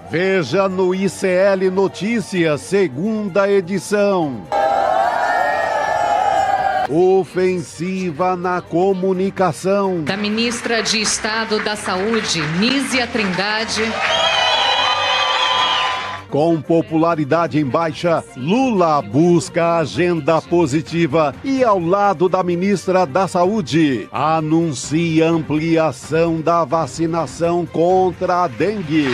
Veja no ICL Notícias, segunda edição. Ofensiva na comunicação. Da ministra de Estado da Saúde, Nízia Trindade. Com popularidade em baixa, Lula busca agenda positiva e, ao lado da ministra da Saúde, anuncia ampliação da vacinação contra a dengue.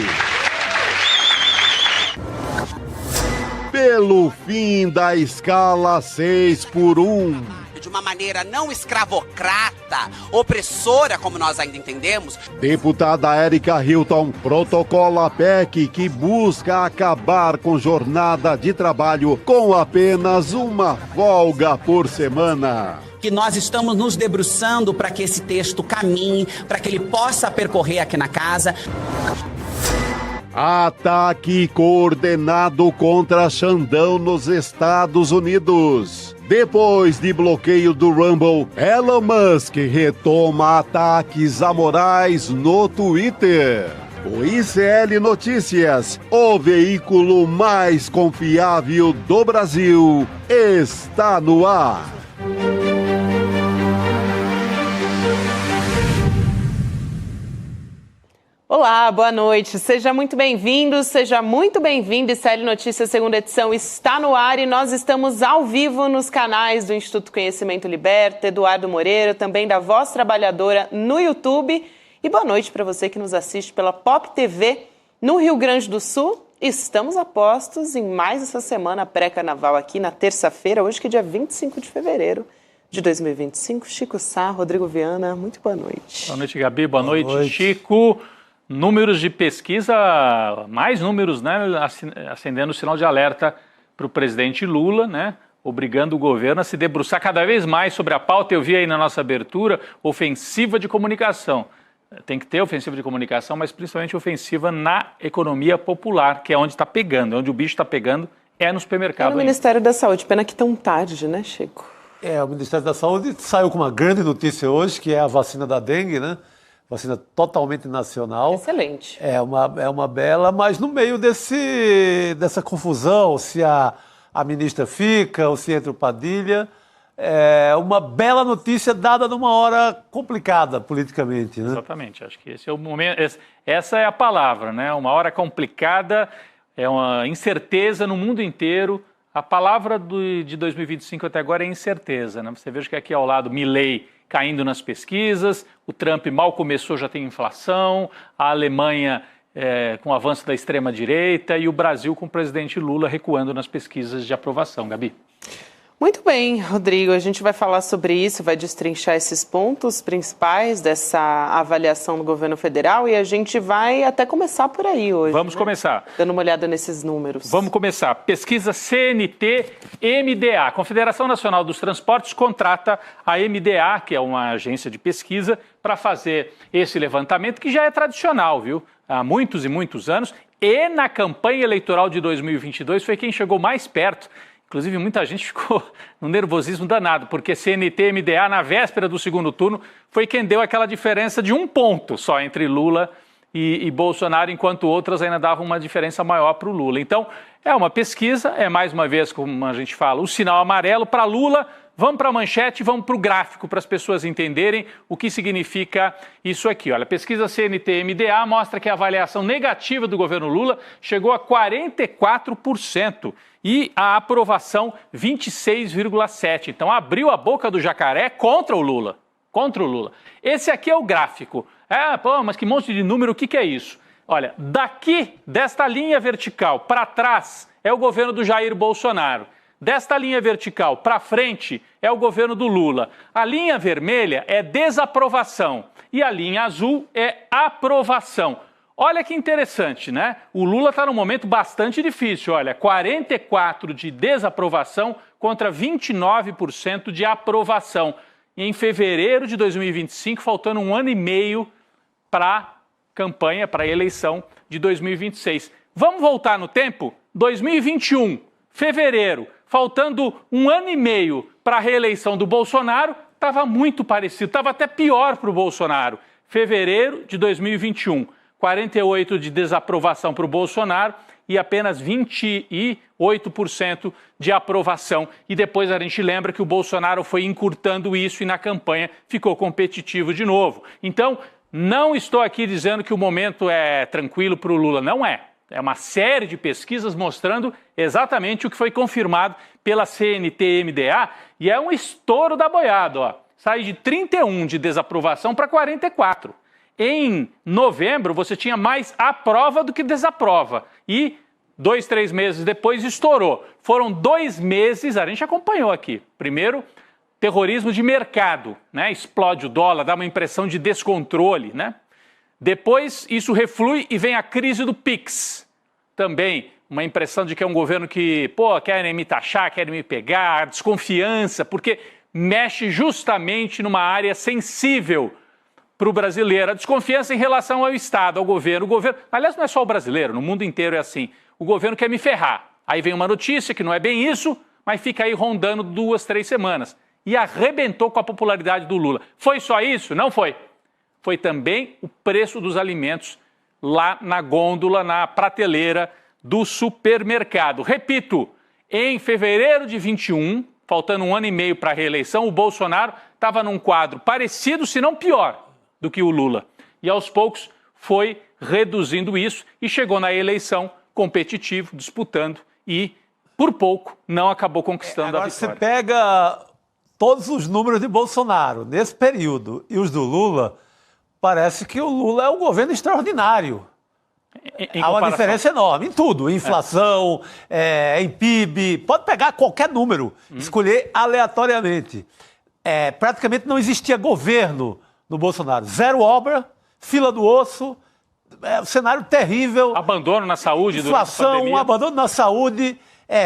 Pelo fim da escala 6x1. De uma maneira não escravocrata, opressora, como nós ainda entendemos. Deputada Érica Hilton protocola a PEC que busca acabar com jornada de trabalho com apenas uma folga por semana. Que nós estamos nos debruçando para que esse texto caminhe, para que ele possa percorrer aqui na casa. Ataque coordenado contra Xandão nos Estados Unidos. Depois de bloqueio do Rumble, Elon Musk retoma ataques amorais no Twitter. O ICL Notícias, o veículo mais confiável do Brasil, está no ar. Olá, boa noite. Seja muito bem-vindo, seja muito bem-vindo. ICL Notícias, segunda edição, está no ar e nós estamos ao vivo nos canais do Instituto Conhecimento Liberta, Eduardo Moreira, também da Voz Trabalhadora no YouTube. E boa noite para você que nos assiste pela Pop TV no Rio Grande do Sul. Estamos a postos em mais essa semana pré-carnaval aqui na terça-feira, hoje que é dia 25 de fevereiro de 2025. Chico Sá, Rodrigo Viana, muito boa noite. Boa noite, Gabi. Boa noite, Chico. Números de pesquisa, mais números, né, acendendo o sinal de alerta para o presidente Lula, né, obrigando o governo a se debruçar cada vez mais sobre a pauta. Eu vi aí na nossa abertura, ofensiva de comunicação. Tem que ter ofensiva de comunicação, mas principalmente ofensiva na economia popular, que é onde está pegando, onde o bicho está pegando, é no supermercado. É no Ministério da Saúde, pena que tão tarde, né, Chico? O Ministério da Saúde saiu com uma grande notícia hoje, que é a vacina da dengue, né? Vacina totalmente nacional. Excelente. É uma bela, mas no meio dessa confusão, se a ministra fica ou se entra o Padilha, é uma bela notícia dada numa hora complicada politicamente, né? Exatamente, acho que esse é o momento, essa é a palavra, né? Uma hora complicada, é uma incerteza no mundo inteiro. A palavra de 2025 até agora é incerteza, né? Você veja que aqui ao lado, Milei caindo nas pesquisas, o Trump mal começou, já tem inflação, a Alemanha com o avanço da extrema-direita e o Brasil com o presidente Lula recuando nas pesquisas de aprovação. Gabi? Muito bem, Rodrigo, a gente vai falar sobre isso, vai destrinchar esses pontos principais dessa avaliação do governo federal e a gente vai até começar por aí hoje. Vamos começar. Dando uma olhada nesses números. Vamos começar. Pesquisa CNT-MDA. A Confederação Nacional dos Transportes contrata a MDA, que é uma agência de pesquisa, para fazer esse levantamento que já é tradicional, viu? Há muitos e muitos anos. E na campanha eleitoral de 2022 foi quem chegou mais perto. Inclusive, muita gente ficou num nervosismo danado, porque CNT e MDA, na véspera do segundo turno, foi quem deu aquela diferença de 1 ponto só entre Lula e Bolsonaro, enquanto outras ainda davam uma diferença maior para o Lula. Então, é uma pesquisa, é mais uma vez, como a gente fala, o sinal amarelo para Lula. Vamos para a manchete, vamos para o gráfico, para as pessoas entenderem o que significa isso aqui. Olha, a pesquisa CNT-MDA mostra que a avaliação negativa do governo Lula chegou a 44% e a aprovação 26,7%. Então, abriu a boca do jacaré contra o Lula. Contra o Lula. Esse aqui é o gráfico. Mas que monte de número, o que é isso? Olha, daqui, desta linha vertical para trás, é o governo do Jair Bolsonaro. Desta linha vertical para frente é o governo do Lula. A linha vermelha é desaprovação e a linha azul é aprovação. Olha que interessante, né? O Lula está num momento bastante difícil. Olha, 44% de desaprovação contra 29% de aprovação. E em fevereiro de 2025, faltando 1 ano e meio para a campanha, para a eleição de 2026. Vamos voltar no tempo? 2021, fevereiro. Faltando 1 ano e meio para a reeleição do Bolsonaro, estava muito parecido, estava até pior para o Bolsonaro. Fevereiro de 2021, 48% de desaprovação para o Bolsonaro e apenas 28% de aprovação. E depois a gente lembra que o Bolsonaro foi encurtando isso e na campanha ficou competitivo de novo. Então, não estou aqui dizendo que o momento é tranquilo para o Lula, não é. É uma série de pesquisas mostrando exatamente o que foi confirmado pela CNT-MDA e é um estouro da boiada, ó. Sai de 31% de desaprovação para 44%. Em novembro, você tinha mais aprova do que desaprova. E 2, 3 meses depois estourou. Foram 2 meses, a gente acompanhou aqui. Primeiro, terrorismo de mercado, né? Explode o dólar, dá uma impressão de descontrole, né? Depois, isso reflui e vem a crise do Pix. Também uma impressão de que é um governo que, querem me taxar, querem me pegar, desconfiança, porque mexe justamente numa área sensível para o brasileiro. A desconfiança em relação ao Estado, ao governo. O governo, aliás, não é só o brasileiro, no mundo inteiro é assim. O governo quer me ferrar. Aí vem uma notícia que não é bem isso, mas fica aí rondando 2, 3 semanas. E arrebentou com a popularidade do Lula. Foi só isso? Não foi. Foi também o preço dos alimentos lá na gôndola, na prateleira do supermercado. Repito, em fevereiro de 21, faltando 1 ano e meio para a reeleição, o Bolsonaro estava num quadro parecido, se não pior, do que o Lula. E aos poucos foi reduzindo isso e chegou na eleição competitivo, disputando e, por pouco, não acabou conquistando a vitória. Agora você pega todos os números de Bolsonaro nesse período e os do Lula, parece que o Lula é um governo extraordinário. Há uma diferença enorme em tudo, em inflação, em PIB, pode pegar qualquer número, escolher aleatoriamente. Praticamente não existia governo no Bolsonaro. 0 obra, fila do osso, um cenário terrível. Abandono na saúde, inflação, abandono na saúde,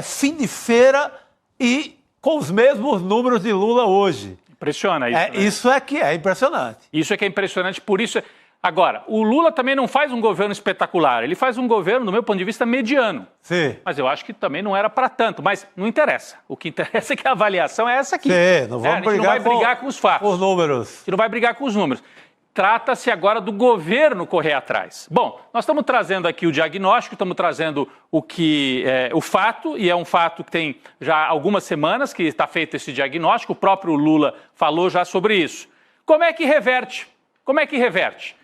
fim de feira e com os mesmos números de Lula hoje. Impressiona isso, né? Isso é que é impressionante. Isso é que é impressionante, por isso... Agora, o Lula também não faz um governo espetacular, ele faz um governo, do meu ponto de vista, mediano. Sim. Mas eu acho que também não era para tanto, mas não interessa. O que interessa é que a avaliação é essa aqui. Sim, não vamos a gente não vai brigar com os fatos. Os números. A gente não vai brigar com os números. Trata-se agora do governo correr atrás. Bom, nós estamos trazendo aqui o diagnóstico, estamos trazendo o fato, e é um fato que tem já algumas semanas que está feito esse diagnóstico, o próprio Lula falou já sobre isso. Como é que reverte? Como é que reverte?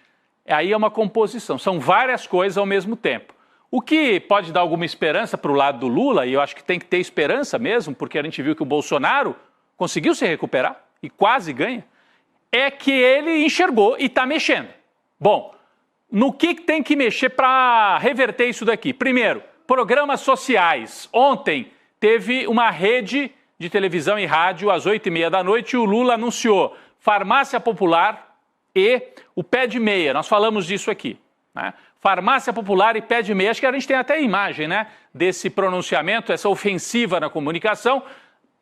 Aí é uma composição, são várias coisas ao mesmo tempo. O que pode dar alguma esperança para o lado do Lula, e eu acho que tem que ter esperança mesmo, porque a gente viu que o Bolsonaro conseguiu se recuperar e quase ganha, é que ele enxergou e está mexendo. Bom, no que tem que mexer para reverter isso daqui? Primeiro, programas sociais. Ontem teve uma rede de televisão e rádio às 8h30 da noite e o Lula anunciou farmácia popular e o pé de meia. Nós falamos disso aqui, né? Farmácia popular e pé de meia. Acho que a gente tem até imagem, né, desse pronunciamento, essa ofensiva na comunicação,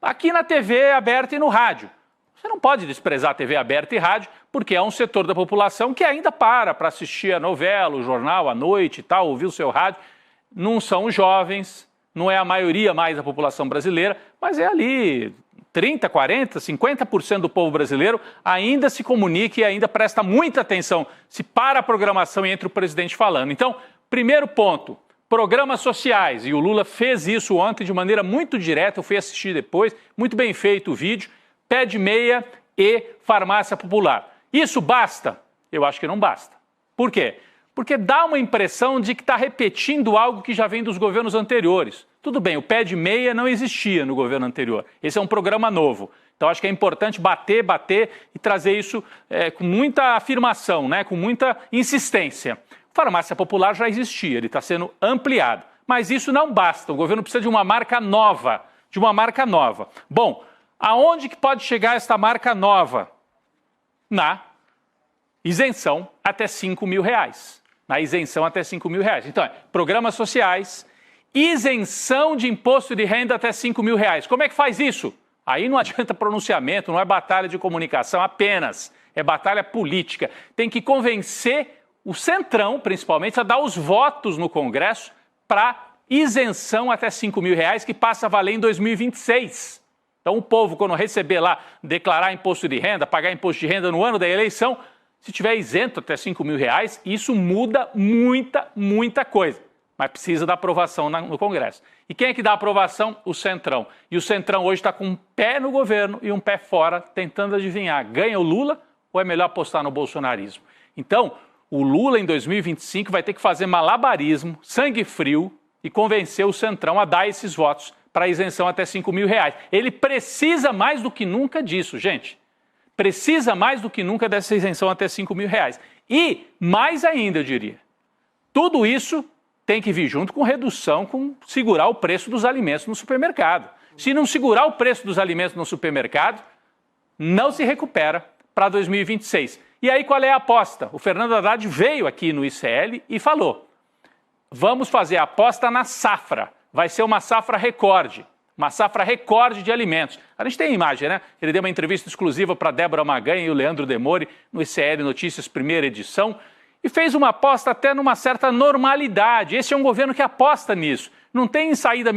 aqui na TV aberta e no rádio. Você não pode desprezar a TV aberta e rádio, porque é um setor da população que ainda para assistir a novela, o jornal à noite e tal, ouvir o seu rádio. Não são jovens, não é a maioria mais da população brasileira, mas é ali 30%, 40%, 50% do povo brasileiro ainda se comunica e ainda presta muita atenção se para a programação e entra o presidente falando. Então, primeiro ponto, programas sociais, e o Lula fez isso ontem de maneira muito direta, eu fui assistir depois, muito bem feito o vídeo, pé de meia e farmácia popular. Isso basta? Eu acho que não basta. Por quê? Porque dá uma impressão de que está repetindo algo que já vem dos governos anteriores. Tudo bem, o pé de meia não existia no governo anterior. Esse é um programa novo. Então, acho que é importante bater e trazer isso com muita afirmação, né? Com muita insistência. Farmácia popular já existia, ele está sendo ampliado. Mas isso não basta, o governo precisa de uma marca nova. Bom, aonde que pode chegar esta marca nova? Na isenção até R$5.000. Na isenção até R$5.000. Então, programas sociais, isenção de imposto de renda até R$5.000. Como é que faz isso? Aí não adianta pronunciamento, não é batalha de comunicação apenas, é batalha política. Tem que convencer o Centrão, principalmente, a dar os votos no Congresso para isenção até R$5.000, que passa a valer em 2026. Então o povo, quando receber lá, declarar imposto de renda, pagar imposto de renda no ano da eleição, Se tiver isento até R$5.000, isso muda muita coisa. Mas precisa da aprovação no Congresso. E quem é que dá a aprovação? O Centrão. E o Centrão hoje está com um pé no governo e um pé fora, tentando adivinhar. Ganha o Lula ou é melhor apostar no bolsonarismo? Então, o Lula em 2025 vai ter que fazer malabarismo, sangue frio e convencer o Centrão a dar esses votos para isenção até R$5.000. Ele precisa mais do que nunca disso, gente. Precisa mais do que nunca dessa isenção até R$5.000. E, mais ainda, eu diria, tudo isso tem que vir junto com redução, com segurar o preço dos alimentos no supermercado. Se não segurar o preço dos alimentos no supermercado, não se recupera para 2026. E aí qual é a aposta? O Fernando Haddad veio aqui no ICL e falou, vamos fazer a aposta na safra. Vai ser uma safra recorde de alimentos. A gente tem a imagem, né? Ele deu uma entrevista exclusiva para Débora Maganha e o Leandro Demore no ICL Notícias, primeira edição, e fez uma aposta até numa certa normalidade. Esse é um governo que aposta nisso. Não tem saída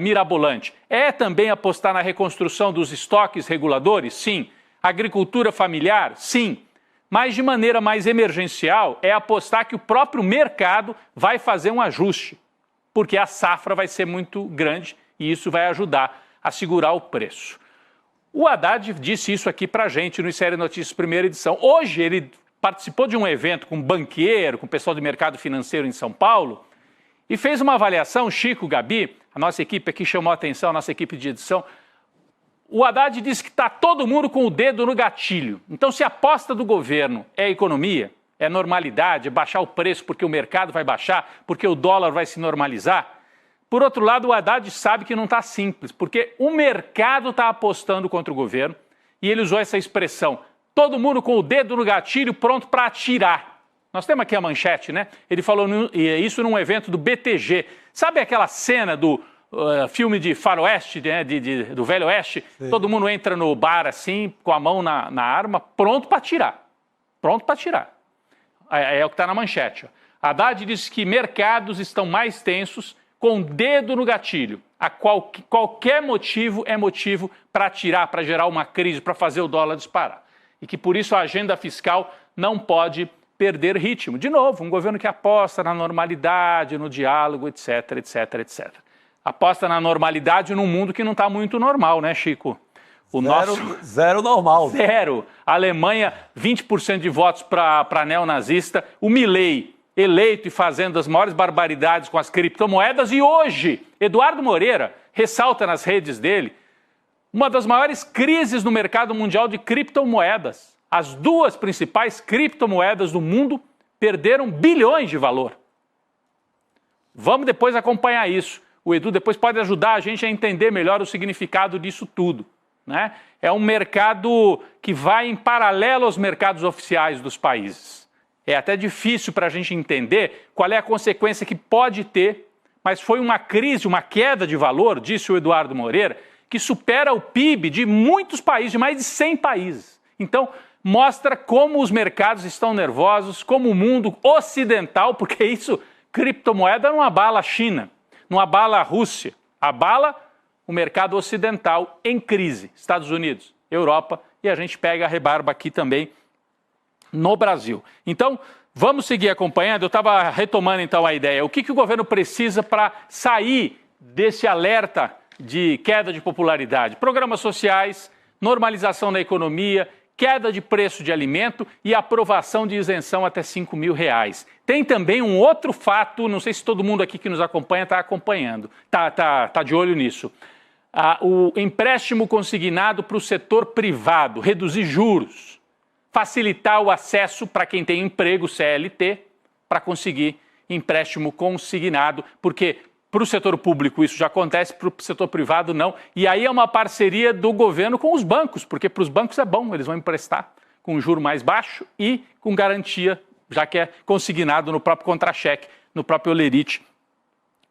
mirabolante. É também apostar na reconstrução dos estoques reguladores? Sim. Agricultura familiar? Sim. Mas de maneira mais emergencial é apostar que o próprio mercado vai fazer um ajuste, porque a safra vai ser muito grande e isso vai ajudar a segurar o preço. O Haddad disse isso aqui pra gente no ICL Notícias, primeira edição. Hoje ele participou de um evento com um banqueiro, com o pessoal do mercado financeiro em São Paulo, e fez uma avaliação, Chico, Gabi, a nossa equipe aqui chamou a atenção, a nossa equipe de edição. O Haddad disse que está todo mundo com o dedo no gatilho. Então, se a aposta do governo é economia, é normalidade, é baixar o preço porque o mercado vai baixar, porque o dólar vai se normalizar, por outro lado, o Haddad sabe que não está simples, porque o mercado está apostando contra o governo e ele usou essa expressão, todo mundo com o dedo no gatilho pronto para atirar. Nós temos aqui a manchete, né? Ele falou isso num evento do BTG. Sabe aquela cena do filme de faroeste, né? do Velho Oeste? Sim. Todo mundo entra no bar assim, com a mão na arma, pronto para atirar. Pronto para atirar. É o que está na manchete. Ó. Haddad disse que mercados estão mais tensos, com o dedo no gatilho. Qualquer motivo é motivo para atirar, para gerar uma crise, para fazer o dólar disparar. E que por isso a agenda fiscal não pode perder ritmo. De novo, um governo que aposta na normalidade, no diálogo, etc, etc, etc. Aposta na normalidade num mundo que não está muito normal, né, Chico? Zero normal. Zero. A Alemanha, 20% de votos para neonazista. O Milei, eleito e fazendo as maiores barbaridades com as criptomoedas. E hoje, Eduardo Moreira ressalta nas redes dele uma das maiores crises no mercado mundial de criptomoedas. As duas principais criptomoedas do mundo perderam bilhões de valor. Vamos depois acompanhar isso. O Edu depois pode ajudar a gente a entender melhor o significado disso tudo, né? É um mercado que vai em paralelo aos mercados oficiais dos países. É até difícil para a gente entender qual é a consequência que pode ter, mas foi uma crise, uma queda de valor, disse o Eduardo Moreira, que supera o PIB de muitos países, de mais de 100 países. Então, mostra como os mercados estão nervosos, como o mundo ocidental, porque isso, criptomoeda não abala a China, não abala a Rússia, abala o mercado ocidental em crise, Estados Unidos, Europa, e a gente pega a rebarba aqui também no Brasil. Então, vamos seguir acompanhando. Eu estava retomando então a ideia. O que o governo precisa para sair desse alerta de queda de popularidade? Programas sociais, normalização da economia, queda de preço de alimento e aprovação de isenção até R$5.000. Tem também um outro fato, não sei se todo mundo aqui que nos acompanha está acompanhando, tá de olho nisso. O empréstimo consignado para o setor privado, reduzir juros, facilitar o acesso para quem tem emprego CLT para conseguir empréstimo consignado, porque para o setor público isso já acontece, para o setor privado não. E aí é uma parceria do governo com os bancos, porque para os bancos é bom, eles vão emprestar com um juro mais baixo e com garantia, já que é consignado no próprio contra-cheque, no próprio olerite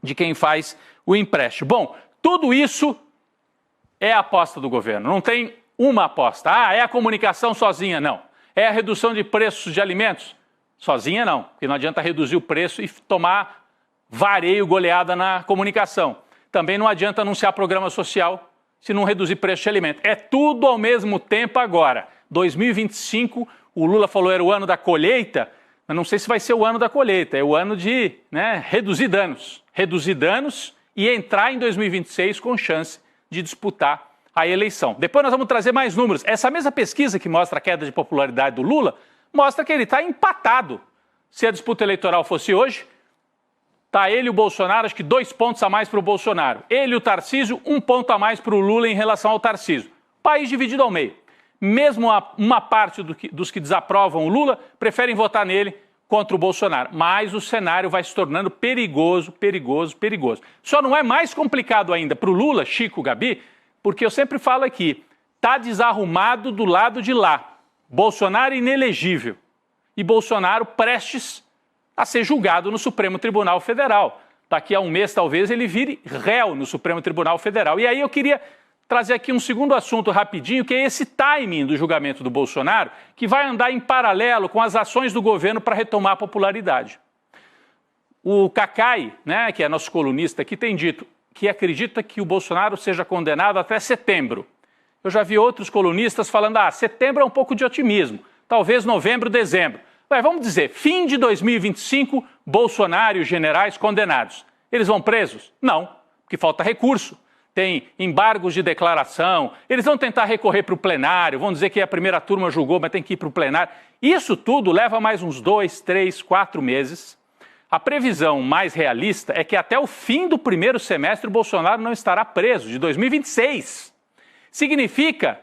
de quem faz o empréstimo. Bom, tudo isso é a aposta do governo, não tem uma aposta. É a comunicação sozinha, não. É a redução de preços de alimentos? Sozinha não, porque não adianta reduzir o preço e tomar vareio, goleada na comunicação. Também não adianta anunciar programa social se não reduzir preço de alimento. É tudo ao mesmo tempo agora. 2025, O Lula falou que era o ano da colheita, mas não sei se vai ser o ano da colheita, é o ano de reduzir danos. Reduzir danos e entrar em 2026 com chance de disputar a eleição. Depois nós vamos trazer mais números. Essa mesma pesquisa que mostra a queda de popularidade do Lula, mostra que ele está empatado. Se a disputa eleitoral fosse hoje, está ele e o Bolsonaro, acho que 2 pontos a mais para o Bolsonaro. Ele e o Tarcísio, 1 ponto a mais para o Lula em relação ao Tarcísio. País dividido ao meio. Mesmo uma parte dos que desaprovam o Lula, preferem votar nele contra o Bolsonaro. Mas o cenário vai se tornando perigoso, perigoso, perigoso. Só não é mais complicado ainda para o Lula, Chico, Gabi, porque eu sempre falo aqui, está desarrumado do lado de lá. Bolsonaro inelegível. E Bolsonaro prestes a ser julgado no Supremo Tribunal Federal. Daqui a um mês, talvez, ele vire réu no Supremo Tribunal Federal. E aí eu queria trazer aqui um segundo assunto rapidinho, que é esse timing do julgamento do Bolsonaro, que vai andar em paralelo com as ações do governo para retomar a popularidade. O Cacai, que é nosso colunista aqui, tem dito que acredita que o Bolsonaro seja condenado até setembro. Eu já vi outros colunistas falando, setembro é um pouco de otimismo, talvez novembro, dezembro. Mas vamos dizer, fim de 2025, Bolsonaro e os generais condenados. Eles vão presos? Não, porque falta recurso. Tem embargos de declaração, eles vão tentar recorrer para o plenário, vão dizer que a primeira turma julgou, mas tem que ir para o plenário. Isso tudo leva mais uns 2, 3, 4 meses. A previsão mais realista é que até o fim do primeiro semestre o Bolsonaro não estará preso, de 2026. Significa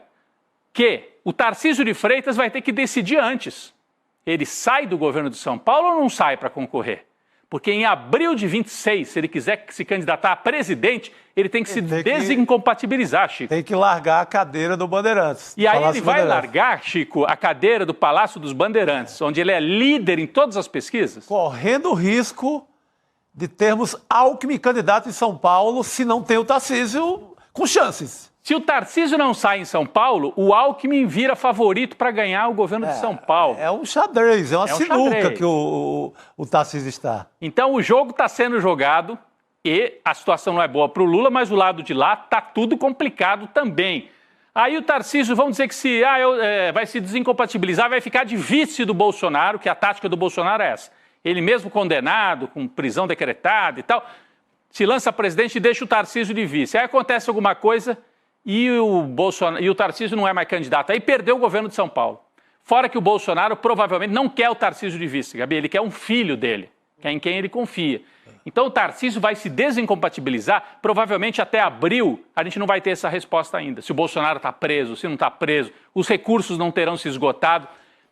que o Tarcísio de Freitas vai ter que decidir antes. Ele sai do governo de São Paulo ou não sai para concorrer? Porque em abril de 26, se ele quiser se candidatar a presidente, ele tem que se desincompatibilizar, Chico. Tem que largar a cadeira do Bandeirantes. E aí ele vai largar, Chico, a cadeira do Palácio dos Bandeirantes, onde ele é líder em todas as pesquisas? Correndo o risco de termos Alckmin candidato em São Paulo, se não tem o Tarcísio com chances. Se o Tarcísio não sai em São Paulo, o Alckmin vira favorito para ganhar o governo de São Paulo. É um xadrez, é uma sinuca que o Tarcísio está. Então o jogo está sendo jogado e a situação não é boa para o Lula, mas o lado de lá está tudo complicado também. Aí o Tarcísio, vamos dizer que vai se desincompatibilizar, vai ficar de vice do Bolsonaro, que a tática do Bolsonaro é essa. Ele mesmo condenado, com prisão decretada e tal, se lança presidente e deixa o Tarcísio de vice. Aí acontece alguma coisa e o Tarcísio não é mais candidato. Aí perdeu o governo de São Paulo. Fora que o Bolsonaro provavelmente não quer o Tarcísio de vice, Gabi, ele quer um filho dele, que é em quem ele confia. Então o Tarcísio vai se desincompatibilizar, provavelmente até abril a gente não vai ter essa resposta ainda. Se o Bolsonaro está preso, se não está preso, os recursos não terão se esgotado.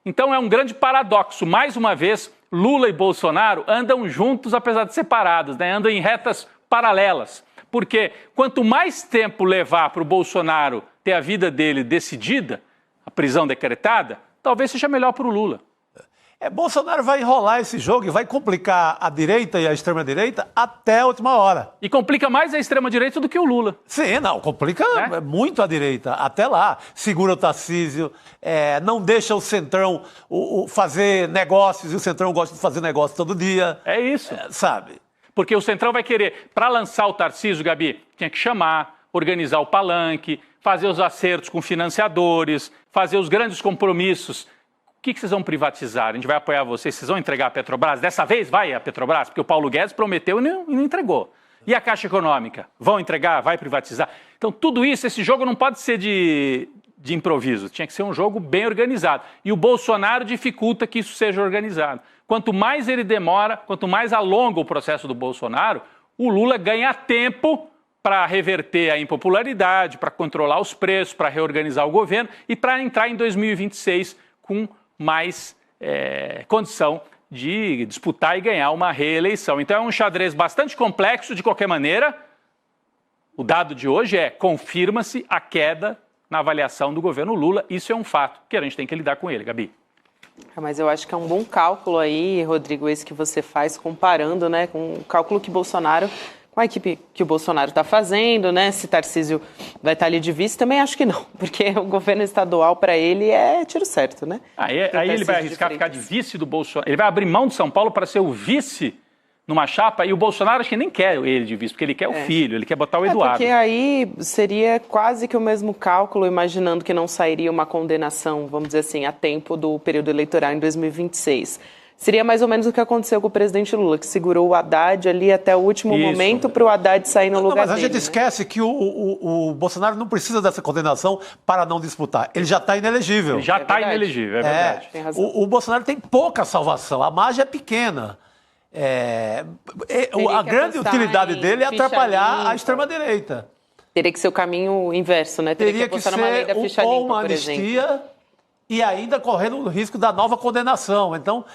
Então é um grande paradoxo. Mais uma vez, Lula e Bolsonaro andam juntos, apesar de separados, andam em retas paralelas. Porque quanto mais tempo levar para o Bolsonaro ter a vida dele decidida, a prisão decretada, talvez seja melhor para o Lula. Bolsonaro vai enrolar esse jogo e vai complicar a direita e a extrema-direita até a última hora. E complica mais a extrema-direita do que o Lula. Sim, não, complica muito a direita, até lá. Segura o Tarcísio, não deixa o Centrão fazer negócios, e o Centrão gosta de fazer negócio todo dia. É isso. Sabe? Porque o Centrão vai querer, para lançar o Tarcísio, Gabi, tinha que chamar, organizar o palanque, fazer os acertos com financiadores, fazer os grandes compromissos. O que vocês vão privatizar? A gente vai apoiar vocês, vocês vão entregar a Petrobras? Dessa vez vai a Petrobras? Porque o Paulo Guedes prometeu e não entregou. E a Caixa Econômica? Vão entregar? Vai privatizar? Então tudo isso, esse jogo não pode ser de improviso, tinha que ser um jogo bem organizado. E o Bolsonaro dificulta que isso seja organizado. Quanto mais ele demora, quanto mais alonga o processo do Bolsonaro, o Lula ganha tempo para reverter a impopularidade, para controlar os preços, para reorganizar o governo e para entrar em 2026 com mais condição de disputar e ganhar uma reeleição. Então é um xadrez bastante complexo, de qualquer maneira. O dado de hoje confirma-se a queda na avaliação do governo Lula. Isso é um fato que a gente tem que lidar com ele, Gabi. Mas eu acho que é um bom cálculo aí, Rodrigo, esse que você faz, comparando com o cálculo que Bolsonaro, com a equipe que o Bolsonaro está fazendo, se Tarcísio vai estar ali de vice, também acho que não, porque o governo estadual para ele é tiro certo, Aí ele vai arriscar ficar de vice do Bolsonaro, ele vai abrir mão de São Paulo para ser o vice numa chapa, e o Bolsonaro acho que nem quer ele de vice, porque ele quer o filho, ele quer botar o Eduardo. Porque aí seria quase que o mesmo cálculo, imaginando que não sairia uma condenação, vamos dizer assim, a tempo do período eleitoral em 2026. Seria mais ou menos o que aconteceu com o presidente Lula, que segurou o Haddad ali até o último momento para o Haddad sair no lugar dele. Mas a gente esquece que o Bolsonaro não precisa dessa condenação para não disputar. Ele já está inelegível. Ele já está inelegível, é verdade. Tem razão. O Bolsonaro tem pouca salvação, a margem é pequena. A grande utilidade dele é atrapalhar a extrema-direita. Teria que ser o caminho inverso, né? Teria que apostar numa lei da ficha limpa, uma anistia e ainda correndo o risco da nova condenação. Então,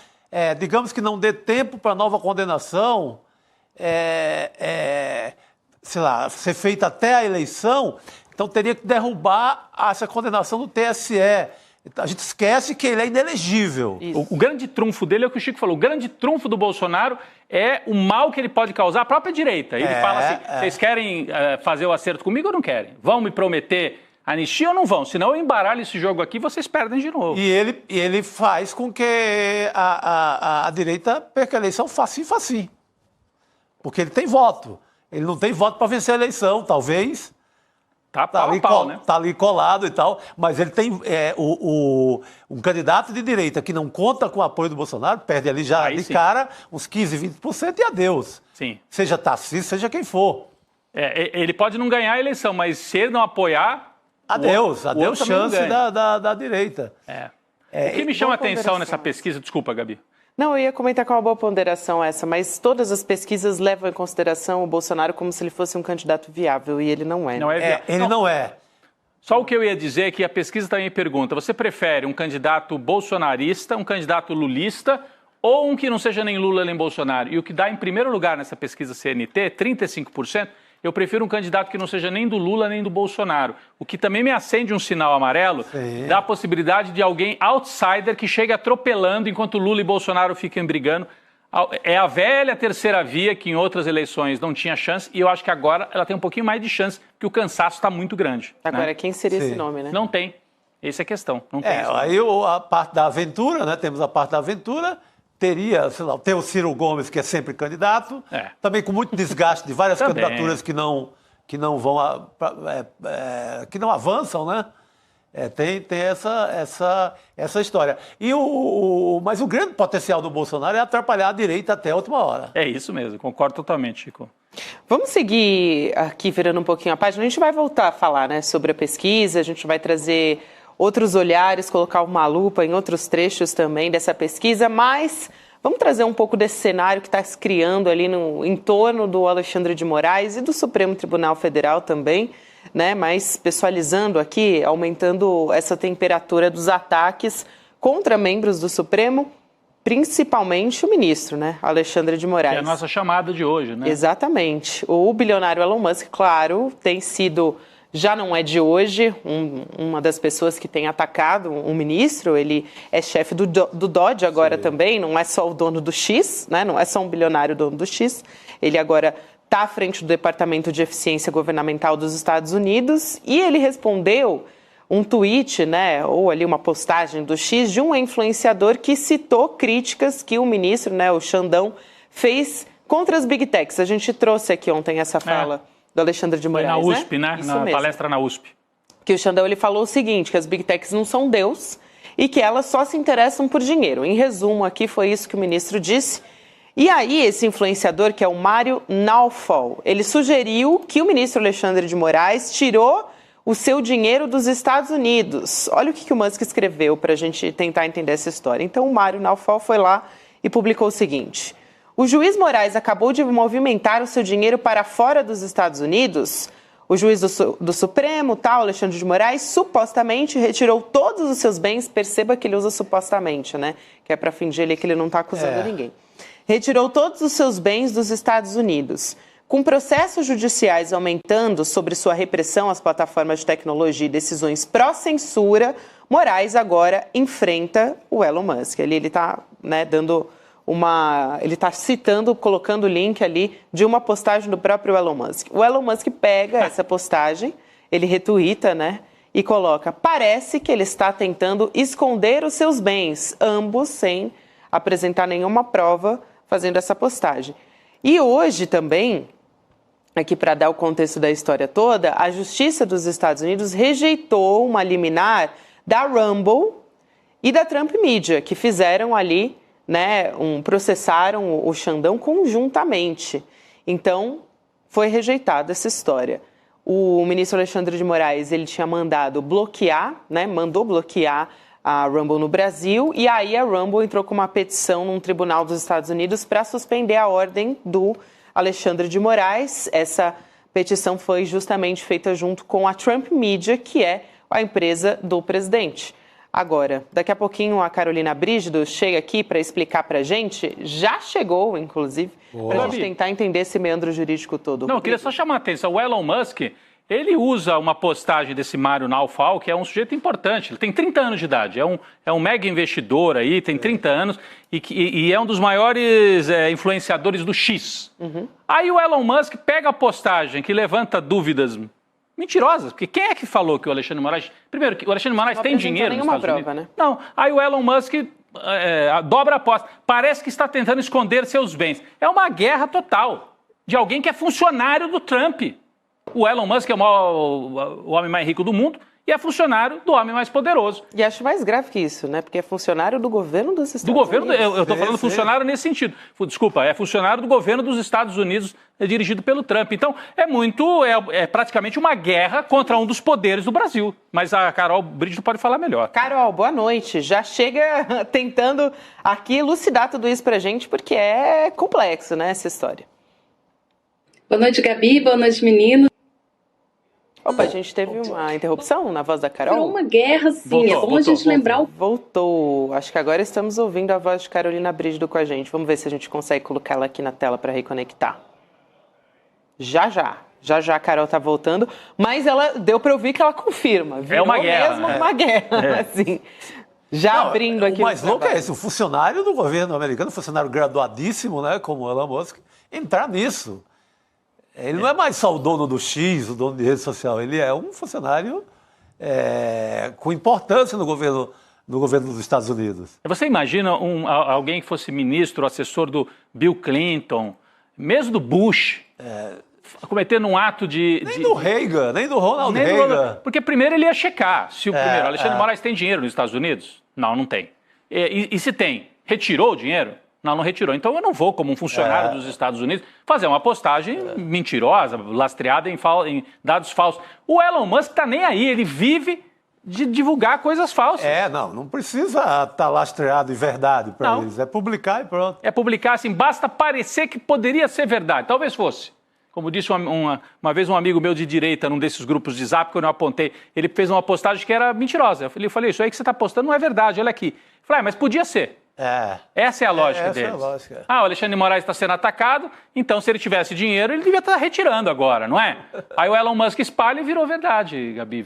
digamos que não dê tempo para nova condenação, sei lá, ser feita até a eleição, então teria que derrubar essa condenação do TSE. A gente esquece que ele é inelegível. O grande trunfo dele é o que o Chico falou. O grande trunfo do Bolsonaro é o mal que ele pode causar à própria direita. Ele fala assim, vocês querem fazer o acerto comigo ou não querem? Vão me prometer anistia ou não vão? Senão eu embaralho esse jogo aqui e vocês perdem de novo. E ele faz com que a direita perca a eleição facinho. Porque ele tem voto. Ele não tem voto para vencer a eleição, talvez. Tá ali, pau, né? Tá ali colado e tal, mas ele tem um candidato de direita que não conta com o apoio do Bolsonaro, perde ali já de cara uns 15%, 20% e adeus. Sim. Seja Tarcísio, seja quem for. Ele pode não ganhar a eleição, mas se ele não apoiar... Adeus chance da direita. O que me chama a atenção nessa pesquisa... Desculpa, Gabi. Não, eu ia comentar com uma boa ponderação essa, mas todas as pesquisas levam em consideração o Bolsonaro como se ele fosse um candidato viável, e ele não é. Não é viável. Ele não é. Só o que eu ia dizer é que a pesquisa também pergunta, você prefere um candidato bolsonarista, um candidato lulista, ou um que não seja nem Lula nem Bolsonaro? E o que dá em primeiro lugar nessa pesquisa CNT, 35%, eu prefiro um candidato que não seja nem do Lula nem do Bolsonaro. O que também me acende um sinal amarelo da possibilidade de alguém outsider que chegue atropelando enquanto Lula e Bolsonaro ficam brigando. É a velha terceira via que em outras eleições não tinha chance e eu acho que agora ela tem um pouquinho mais de chance porque o cansaço está muito grande. Agora, quem seria esse nome, né? Não tem. Essa é a questão. Não tem aí a parte da aventura, né? Temos a parte da aventura. Teria, sei lá, tem o Ciro Gomes, que é sempre candidato, também com muito desgaste de várias candidaturas que não vão, que não avançam, né? Tem essa história. Mas o grande potencial do Bolsonaro é atrapalhar a direita até a última hora. É isso mesmo, concordo totalmente, Chico. Vamos seguir aqui, virando um pouquinho a página. A gente vai voltar a falar, né, sobre a pesquisa, a gente vai trazer outros olhares, colocar uma lupa em outros trechos também dessa pesquisa, mas vamos trazer um pouco desse cenário que está se criando ali em torno do Alexandre de Moraes e do Supremo Tribunal Federal também, né? Mas pessoalizando aqui, aumentando essa temperatura dos ataques contra membros do Supremo, principalmente o ministro, né, Alexandre de Moraes. Que é a nossa chamada de hoje, né? Exatamente. O bilionário Elon Musk, claro, tem sido... Já não é de hoje, uma das pessoas que tem atacado um ministro, ele é chefe do Dodge agora também, não é só o dono do X, né? Não é só um bilionário dono do X, ele agora está à frente do Departamento de Eficiência Governamental dos Estados Unidos e ele respondeu um tweet, né, ou ali uma postagem do X de um influenciador que citou críticas que o ministro, né, o Xandão, fez contra as Big Techs. A gente trouxe aqui ontem essa fala do Alexandre de Moraes, na USP, né? Isso na mesmo. Palestra na USP. Que o Xandão ele falou o seguinte, que as Big Techs não são Deus e que elas só se interessam por dinheiro. Em resumo, aqui foi isso que o ministro disse. E aí, esse influenciador, que é o Mário Naufal, ele sugeriu que o ministro Alexandre de Moraes tirou o seu dinheiro dos Estados Unidos. Olha o que o Musk escreveu para a gente tentar entender essa história. Então, o Mário Naufal foi lá e publicou o seguinte: o juiz Moraes acabou de movimentar o seu dinheiro para fora dos Estados Unidos. O juiz do Supremo, Alexandre de Moraes, supostamente retirou todos os seus bens. Perceba que ele usa supostamente, né? Que é para fingir ali que ele não está acusando ninguém. Retirou todos os seus bens dos Estados Unidos. Com processos judiciais aumentando sobre sua repressão às plataformas de tecnologia e decisões pró-censura, Moraes agora enfrenta o Elon Musk. Ele está, né, dando... Ele está citando, colocando o link ali de uma postagem do próprio Elon Musk. O Elon Musk pega essa postagem, ele retuita, né? E coloca: parece que ele está tentando esconder os seus bens, ambos sem apresentar nenhuma prova, fazendo essa postagem. E hoje também, aqui para dar o contexto da história toda, a Justiça dos Estados Unidos rejeitou uma liminar da Rumble e da Trump Media, que fizeram ali, né, processaram o Xandão conjuntamente. Então, foi rejeitada essa história. O ministro Alexandre de Moraes, ele tinha mandado bloquear, né, mandou bloquear a Rumble no Brasil, e aí a Rumble entrou com uma petição num tribunal dos Estados Unidos para suspender a ordem do Alexandre de Moraes. Essa petição foi justamente feita junto com a Trump Media, que é a empresa do presidente. Agora, daqui a pouquinho a Carolina Brígido chega aqui para explicar para a gente, já chegou, inclusive, para a gente tentar entender esse meandro jurídico todo. Não, eu queria só chamar a atenção, o Elon Musk, ele usa uma postagem desse Mário Naufal, que é um sujeito importante, ele tem 30 anos de idade, é um mega investidor aí, tem 30 anos, e é um dos maiores influenciadores do X. Aí o Elon Musk pega a postagem que levanta dúvidas mentirosas, porque quem é que falou que o Alexandre de Moraes... Primeiro, que o Alexandre de Moraes tem dinheiro nos Estados Unidos? Né? Não, aí o Elon Musk dobra a aposta. Parece que está tentando esconder seus bens. É uma guerra total de alguém que é funcionário do Trump. O Elon Musk é o homem mais rico do mundo e é funcionário do homem mais poderoso. E acho mais grave que isso, né? Porque é funcionário do governo dos Estados Unidos. Eu estou falando funcionário nesse sentido. Desculpa, é funcionário do governo dos Estados Unidos, dirigido pelo Trump. Então, é praticamente uma guerra contra um dos poderes do Brasil. Mas a Carol Brígido pode falar melhor. Carol, boa noite. Já chega tentando aqui elucidar tudo isso pra gente, porque é complexo, né, essa história. Boa noite, Gabi. Boa noite, menino. Opa, a gente teve uma interrupção na voz da Carol? Virou uma guerra, sim. É bom a gente lembrar o... Voltou. Acho que agora estamos ouvindo a voz de Carolina Brígido com a gente. Vamos ver se a gente consegue colocar ela aqui na tela para reconectar. Já a Carol tá voltando, mas ela deu para ouvir que ela confirma. Virou uma guerra. Mesmo uma guerra, assim. Já abrindo aqui... O mais louco é esse, o funcionário do governo americano, funcionário graduadíssimo, né, como o Elon Musk, entrar nisso. Ele não é mais só o dono do X, o dono de rede social, ele é um funcionário com importância no governo dos Estados Unidos. Você imagina alguém que fosse ministro, assessor do Bill Clinton, mesmo do Bush, cometendo um ato de... Nem do Reagan, nem do Ronald Reagan. Porque primeiro ele ia checar se o primeiro, Alexandre de Moraes tem dinheiro nos Estados Unidos? Não tem. E se tem, retirou o dinheiro? Não retirou. Então eu não vou, como um funcionário dos Estados Unidos, fazer uma postagem mentirosa, lastreada em dados falsos. O Elon Musk está nem aí, ele vive de divulgar coisas falsas. Não precisa estar lastreado em verdade para eles. É publicar e pronto. É publicar assim, basta parecer que poderia ser verdade. Talvez fosse. Como disse uma vez um amigo meu de direita, num desses grupos de Zap, quando eu apontei, ele fez uma postagem que era mentirosa. Eu falei, isso aí que você está postando não é verdade, olha aqui. Eu falei, mas podia ser. Essa é a lógica deles. Essa é a lógica. O Alexandre de Moraes está sendo atacado, então se ele tivesse dinheiro, ele devia estar retirando agora, não é? Aí o Elon Musk espalha e virou verdade, Gabi.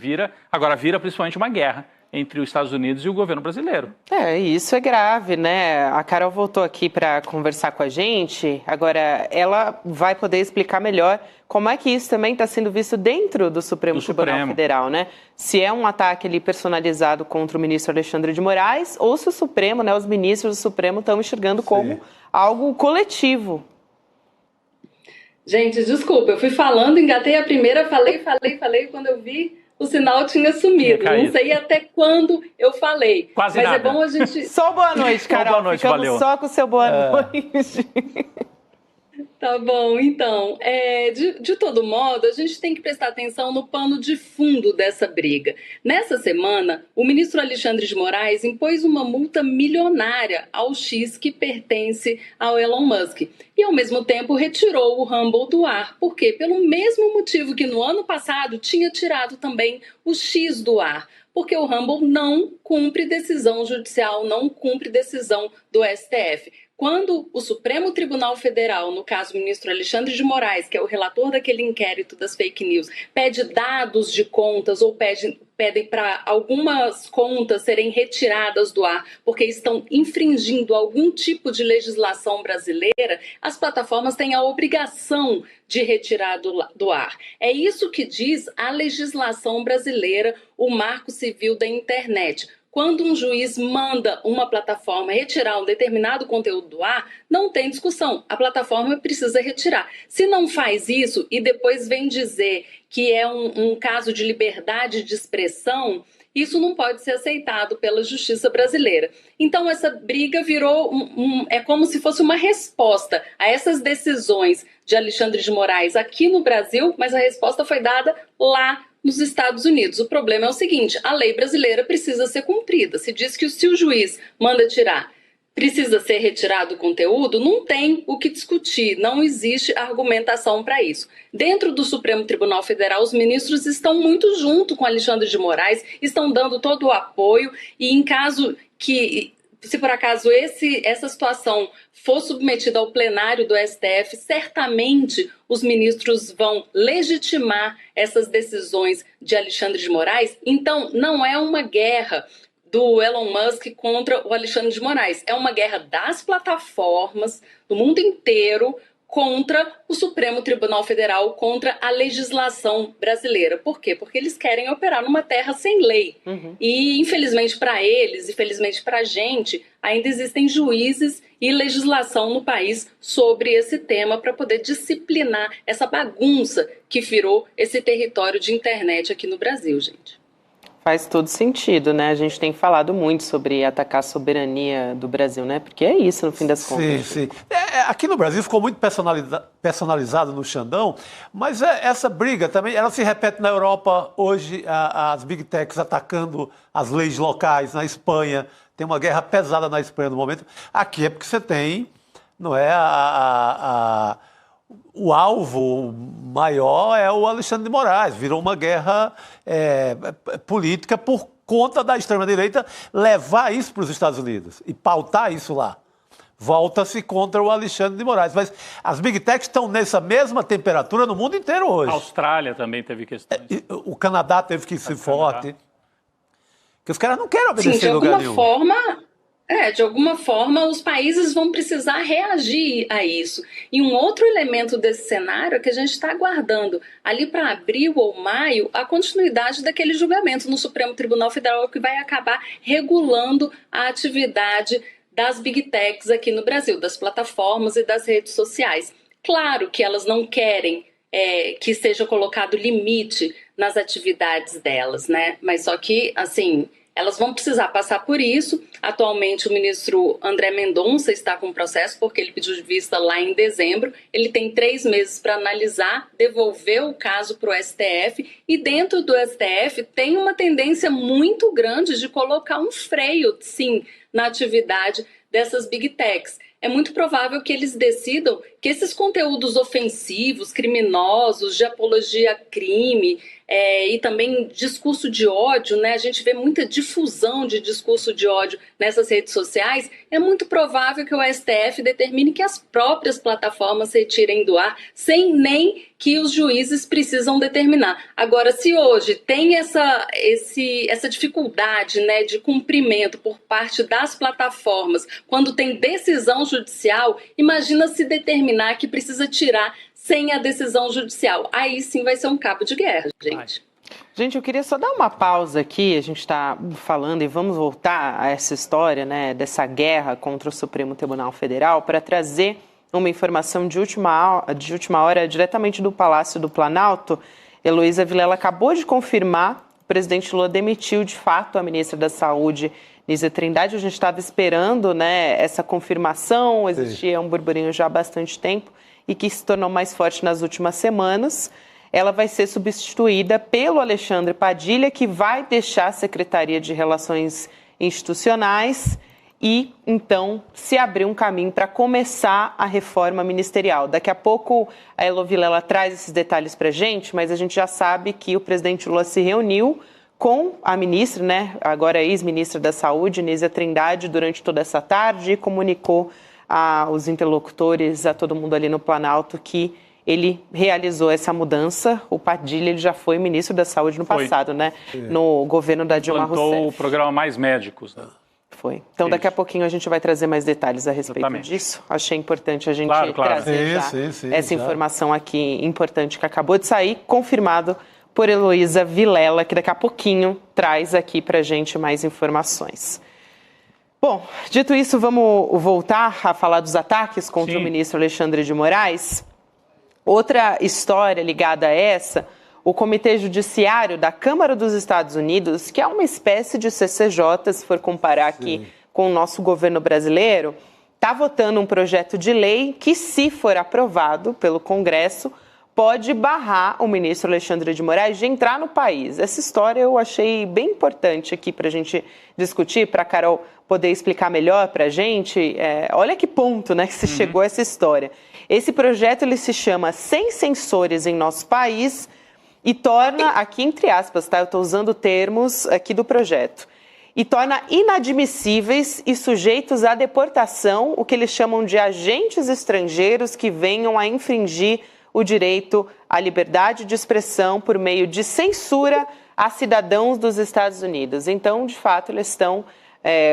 Agora vira principalmente uma guerra entre os Estados Unidos e o governo brasileiro. Isso é grave, né? A Carol voltou aqui para conversar com a gente. Agora, ela vai poder explicar melhor como é que isso também está sendo visto dentro do Supremo Tribunal Federal, né? Se é um ataque ali personalizado contra o ministro Alexandre de Moraes ou se o Supremo, né, os ministros do Supremo estão enxergando como algo coletivo. Gente, desculpa, eu fui falando, engatei a primeira, falei, quando eu vi... O sinal tinha sumido. Não sei até quando eu falei. Quase mas nada. É bom a gente... Só boa noite, Carol. Boa noite, ficamos valeu. só com o seu boa noite. Tá bom, então, de todo modo, a gente tem que prestar atenção no pano de fundo dessa briga. Nessa semana, o ministro Alexandre de Moraes impôs uma multa milionária ao X que pertence ao Elon Musk. E, ao mesmo tempo, retirou o Rumble do ar. Por quê? Pelo mesmo motivo que no ano passado tinha tirado também o X do ar. Porque o Rumble não cumpre decisão judicial, não cumpre decisão do STF. Quando o Supremo Tribunal Federal, no caso o ministro Alexandre de Moraes, que é o relator daquele inquérito das fake news, pede dados de contas ou pedem para algumas contas serem retiradas do ar porque estão infringindo algum tipo de legislação brasileira, as plataformas têm a obrigação de retirar do ar. É isso que diz a legislação brasileira, o Marco Civil da Internet. quando um juiz manda uma plataforma retirar um determinado conteúdo do ar, não tem discussão. A plataforma precisa retirar. Se não faz isso e depois vem dizer que é um caso de liberdade de expressão, isso não pode ser aceitado pela justiça brasileira. Então, essa briga virou é como se fosse uma resposta a essas decisões de Alexandre de Moraes aqui no Brasil, mas a resposta foi dada lá nos Estados Unidos. O problema é o seguinte: a lei brasileira precisa ser cumprida. Se diz que se o juiz manda tirar, precisa ser retirado o conteúdo, não tem o que discutir, não existe argumentação para isso. Dentro do Supremo Tribunal Federal, os ministros estão muito junto com Alexandre de Moraes, estão dando todo o apoio, e em caso que, se por acaso essa situação for submetida ao plenário do STF, certamente os ministros vão legitimar essas decisões de Alexandre de Moraes. Então, não é uma guerra do Elon Musk contra o Alexandre de Moraes. É uma guerra das plataformas do mundo inteiro contra o Supremo Tribunal Federal, contra a legislação brasileira. Por quê? Porque eles querem operar numa terra sem lei. E, infelizmente para eles, e felizmente para a gente, ainda existem juízes e legislação no país sobre esse tema para poder disciplinar essa bagunça que virou esse território de internet aqui no Brasil, gente. Faz todo sentido, né? A gente tem falado muito sobre atacar a soberania do Brasil, né? Porque é isso, no fim das contas. Sim. Aqui no Brasil ficou muito personalizado no Xandão, mas essa briga também, ela se repete na Europa hoje, as Big Techs atacando as leis locais, na Espanha, tem uma guerra pesada na Espanha no momento. Aqui é porque você tem, não é, o alvo maior é o Alexandre de Moraes. Virou uma guerra política por conta da extrema-direita levar isso para os Estados Unidos e pautar isso lá. Volta-se contra o Alexandre de Moraes. Mas as Big Techs estão nessa mesma temperatura no mundo inteiro hoje. A Austrália também teve questões. O Canadá teve que ser forte. Porque os caras não querem obedecer em lugar nenhum. De alguma forma, os países vão precisar reagir a isso. E um outro elemento desse cenário é que a gente está aguardando, ali para abril ou maio, a continuidade daquele julgamento no Supremo Tribunal Federal, que vai acabar regulando a atividade das Big Techs aqui no Brasil, das plataformas e das redes sociais. Claro que elas não querem que seja colocado limite nas atividades delas, né? Mas só que, assim, elas vão precisar passar por isso. Atualmente, o ministro André Mendonça está com o processo, porque ele pediu de vista lá em dezembro. Ele tem 3 meses para analisar, devolver o caso para o STF. E dentro do STF tem uma tendência muito grande de colocar um freio, sim, na atividade dessas Big Techs. É muito provável que eles decidam que esses conteúdos ofensivos, criminosos, de apologia a crime e também discurso de ódio, né? A gente vê muita difusão de discurso de ódio nessas redes sociais. É muito provável que o STF determine que as próprias plataformas se retirem do ar, sem nem que os juízes precisam determinar. Agora, se hoje tem essa dificuldade, né, de cumprimento por parte das plataformas, quando tem decisão judicial, imagina se determinar que precisa tirar sem a decisão judicial. Aí sim vai ser um cabo de guerra, gente. Gente, eu queria só dar uma pausa aqui, a gente está falando e vamos voltar a essa história, né, dessa guerra contra o Supremo Tribunal Federal, para trazer uma informação de última hora diretamente do Palácio do Planalto. Heloísa Vilela acabou de confirmar, o presidente Lula demitiu de fato a ministra da Saúde, Nízia Trindade. A gente estava esperando, né, essa confirmação, existia um burburinho já há bastante tempo e que se tornou mais forte nas últimas semanas. Ela vai ser substituída pelo Alexandre Padilha, que vai deixar a Secretaria de Relações Institucionais e, então, se abrir um caminho para começar a reforma ministerial. Daqui a pouco a Elo Vilela traz esses detalhes para a gente, mas a gente já sabe que o presidente Lula se reuniu com a ministra, né, agora ex-ministra da Saúde, Nízia Trindade, durante toda essa tarde e comunicou aos interlocutores, a todo mundo ali no Planalto, que ele realizou essa mudança. O Padilha, ele já foi ministro da Saúde no passado, né? No governo da Dilma Rousseff. Plantou o programa Mais Médicos, né? Foi. Então, daqui a pouquinho a gente vai trazer mais detalhes a respeito disso. Achei importante a gente trazer essa informação aqui importante que acabou de sair, confirmado por Heloísa Vilela, que daqui a pouquinho traz aqui para a gente mais informações. Bom, dito isso, vamos voltar a falar dos ataques contra o ministro Alexandre de Moraes. Outra história ligada a essa, o Comitê Judiciário da Câmara dos Estados Unidos, que é uma espécie de CCJ, se for comparar aqui com o nosso governo brasileiro, está votando um projeto de lei que, se for aprovado pelo Congresso, pode barrar o ministro Alexandre de Moraes de entrar no país. Essa história eu achei bem importante aqui para a gente discutir, para a Carol poder explicar melhor para a gente. Olha que ponto, né, que se chegou a essa história. Esse projeto ele se chama Sem Censores em Nosso País e torna, aqui entre aspas, tá? Eu estou usando termos aqui do projeto, e torna inadmissíveis e sujeitos à deportação o que eles chamam de agentes estrangeiros que venham a infringir o direito à liberdade de expressão por meio de censura a cidadãos dos Estados Unidos. Então, de fato, eles estão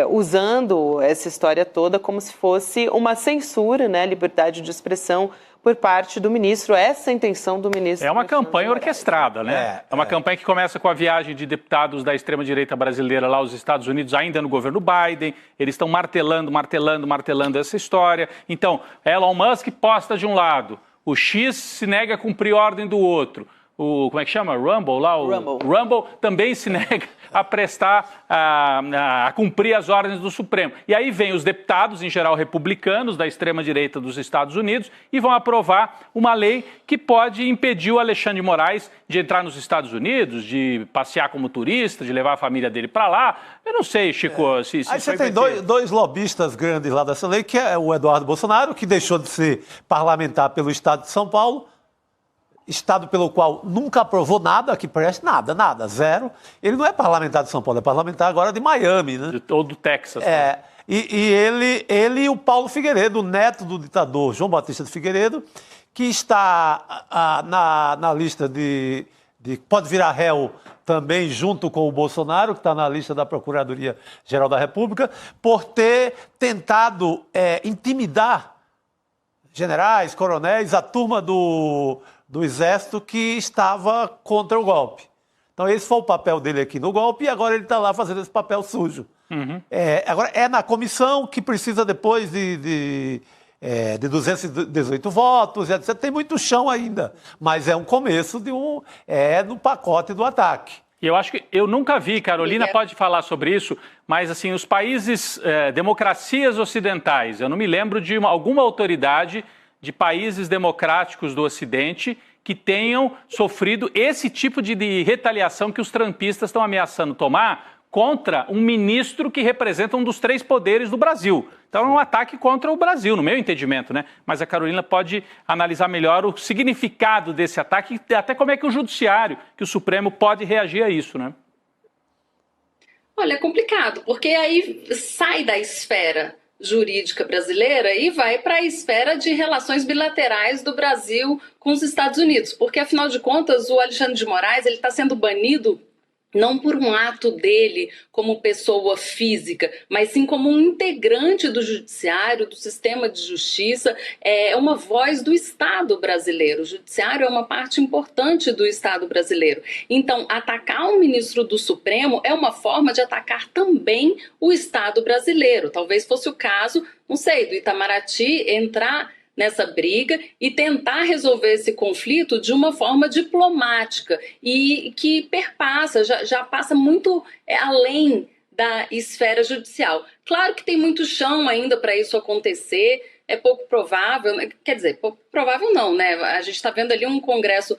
usando essa história toda como se fosse uma censura, né, liberdade de expressão por parte do ministro, essa é a intenção do ministro. É uma campanha orquestrada, né? É uma campanha que começa com a viagem de deputados da extrema-direita brasileira lá aos Estados Unidos, ainda no governo Biden. Eles estão martelando essa história. Então, Elon Musk posta de um lado, o X se nega a cumprir ordem do outro. Como é que chama? Rumble lá? Rumble também se nega a prestar, a cumprir as ordens do Supremo. E aí vem os deputados, em geral republicanos, da extrema-direita dos Estados Unidos, e vão aprovar uma lei que pode impedir o Alexandre de Moraes de entrar nos Estados Unidos, de passear como turista, de levar a família dele para lá. Eu não sei, Chico, se aí você tem dois lobistas grandes lá dessa lei, que é o Eduardo Bolsonaro, que deixou de ser parlamentar pelo Estado de São Paulo, Estado pelo qual nunca aprovou nada que preste, nada, zero. Ele não é parlamentar de São Paulo, é parlamentar agora de Miami, né? Ou do Texas. E ele e o Paulo Figueiredo, o neto do ditador João Batista de Figueiredo, que está na lista de pode virar réu também junto com o Bolsonaro, que está na lista da Procuradoria-Geral da República, por ter tentado intimidar generais, coronéis, a turma do Exército que estava contra o golpe. Então esse foi o papel dele aqui no golpe e agora ele está lá fazendo esse papel sujo. Agora é na comissão que precisa depois de 218 votos, etc. Tem muito chão ainda, mas é um começo no pacote do ataque. E eu acho que eu nunca vi, Carolina pode falar sobre isso, mas assim, os países, democracias ocidentais, eu não me lembro de alguma autoridade de países democráticos do Ocidente que tenham sofrido esse tipo de retaliação que os trumpistas estão ameaçando tomar contra um ministro que representa um dos 3 poderes do Brasil. Então é um ataque contra o Brasil, no meu entendimento, né? Mas a Carolina pode analisar melhor o significado desse ataque e até como é que o Judiciário, que o Supremo pode reagir a isso, né? Olha, é complicado, porque aí sai da esfera jurídica brasileira e vai para a esfera de relações bilaterais do Brasil com os Estados Unidos, porque afinal de contas o Alexandre de Moraes ele está sendo banido não por um ato dele como pessoa física, mas sim como um integrante do judiciário, do sistema de justiça, é uma voz do Estado brasileiro. O judiciário é uma parte importante do Estado brasileiro. Então, atacar um ministro do Supremo é uma forma de atacar também o Estado brasileiro. Talvez fosse o caso, não sei, do Itamaraty entrar nessa briga e tentar resolver esse conflito de uma forma diplomática e que perpassa, já passa muito além da esfera judicial. Claro que tem muito chão ainda para isso acontecer, é pouco provável, quer dizer, pouco provável não, né? A gente está vendo ali um Congresso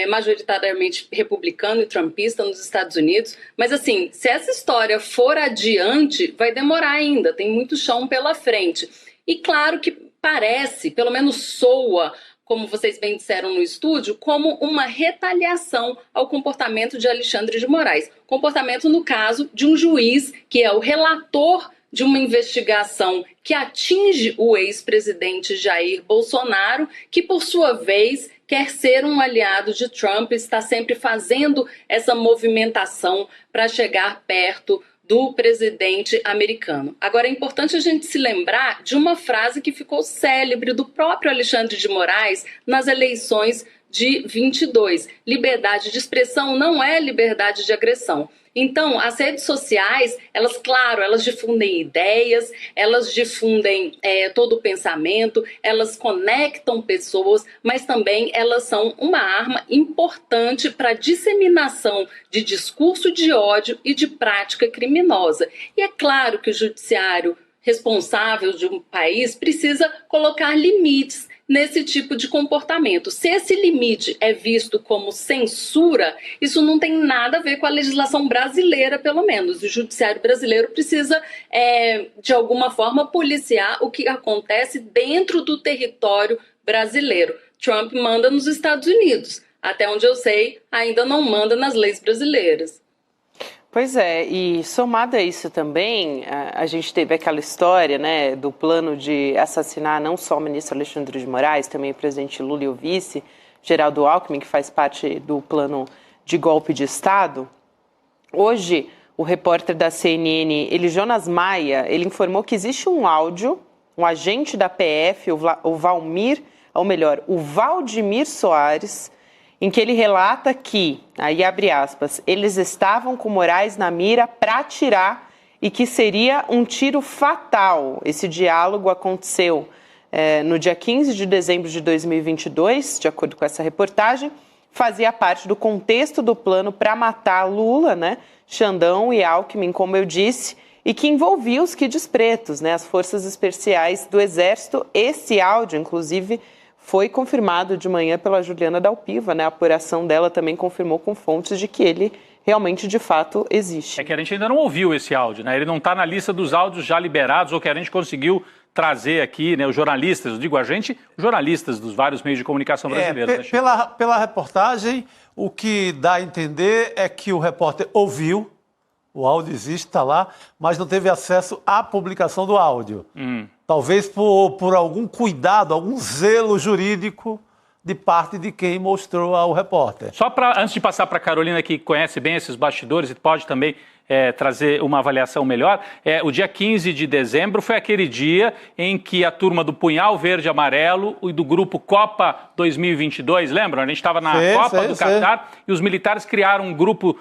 majoritariamente republicano e trumpista nos Estados Unidos, mas assim, se essa história for adiante, vai demorar ainda, tem muito chão pela frente. E claro que parece, pelo menos soa, como vocês bem disseram no estúdio, como uma retaliação ao comportamento de Alexandre de Moraes. Comportamento, no caso, de um juiz que é o relator de uma investigação que atinge o ex-presidente Jair Bolsonaro, que, por sua vez, quer ser um aliado de Trump, está sempre fazendo essa movimentação para chegar perto do presidente americano. Agora, é importante a gente se lembrar de uma frase que ficou célebre do próprio Alexandre de Moraes nas eleições de 22. Liberdade de expressão não é liberdade de agressão. Então, as redes sociais, elas, claro, elas difundem ideias, elas difundem todo o pensamento, elas conectam pessoas, mas também elas são uma arma importante para a disseminação de discurso de ódio e de prática criminosa. E é claro que o judiciário responsável de um país precisa colocar limites nesse tipo de comportamento. Se esse limite é visto como censura, isso não tem nada a ver com a legislação brasileira, pelo menos. O judiciário brasileiro precisa, de alguma forma, policiar o que acontece dentro do território brasileiro. Trump manda nos Estados Unidos. Até onde eu sei, ainda não manda nas leis brasileiras. Pois é, e somado a isso também, a gente teve aquela história, né, do plano de assassinar não só o ministro Alexandre de Moraes, também o presidente Lula e o vice, Geraldo Alckmin, que faz parte do plano de golpe de Estado. Hoje, o repórter da CNN, Jonas Maia, ele informou que existe um áudio, um agente da PF, o Valdemir Soares, em que ele relata que, aí abre aspas, eles estavam com Moraes na mira para atirar e que seria um tiro fatal. Esse diálogo aconteceu no dia 15 de dezembro de 2022, de acordo com essa reportagem, fazia parte do contexto do plano para matar Lula, né, Xandão e Alckmin, como eu disse, e que envolvia os Kids Pretos, né, as forças especiais do Exército. Esse áudio, inclusive, foi confirmado de manhã pela Juliana Dalpiva, né? A apuração dela também confirmou com fontes de que ele realmente, de fato, existe. É que a gente ainda não ouviu esse áudio, né? Ele não está na lista dos áudios já liberados ou que a gente conseguiu trazer aqui, né? Os jornalistas, eu digo a gente, os jornalistas dos vários meios de comunicação brasileiros. Pela reportagem, o que dá a entender é que o repórter ouviu, o áudio existe, está lá, mas não teve acesso à publicação do áudio. Talvez por algum cuidado, algum zelo jurídico de parte de quem mostrou ao repórter. Só antes de passar para a Carolina, que conhece bem esses bastidores e pode também trazer uma avaliação melhor, o dia 15 de dezembro foi aquele dia em que a turma do Punhal Verde e Amarelo e do grupo Copa 2022, lembram? A gente estava na Copa do Catar e os militares criaram um grupo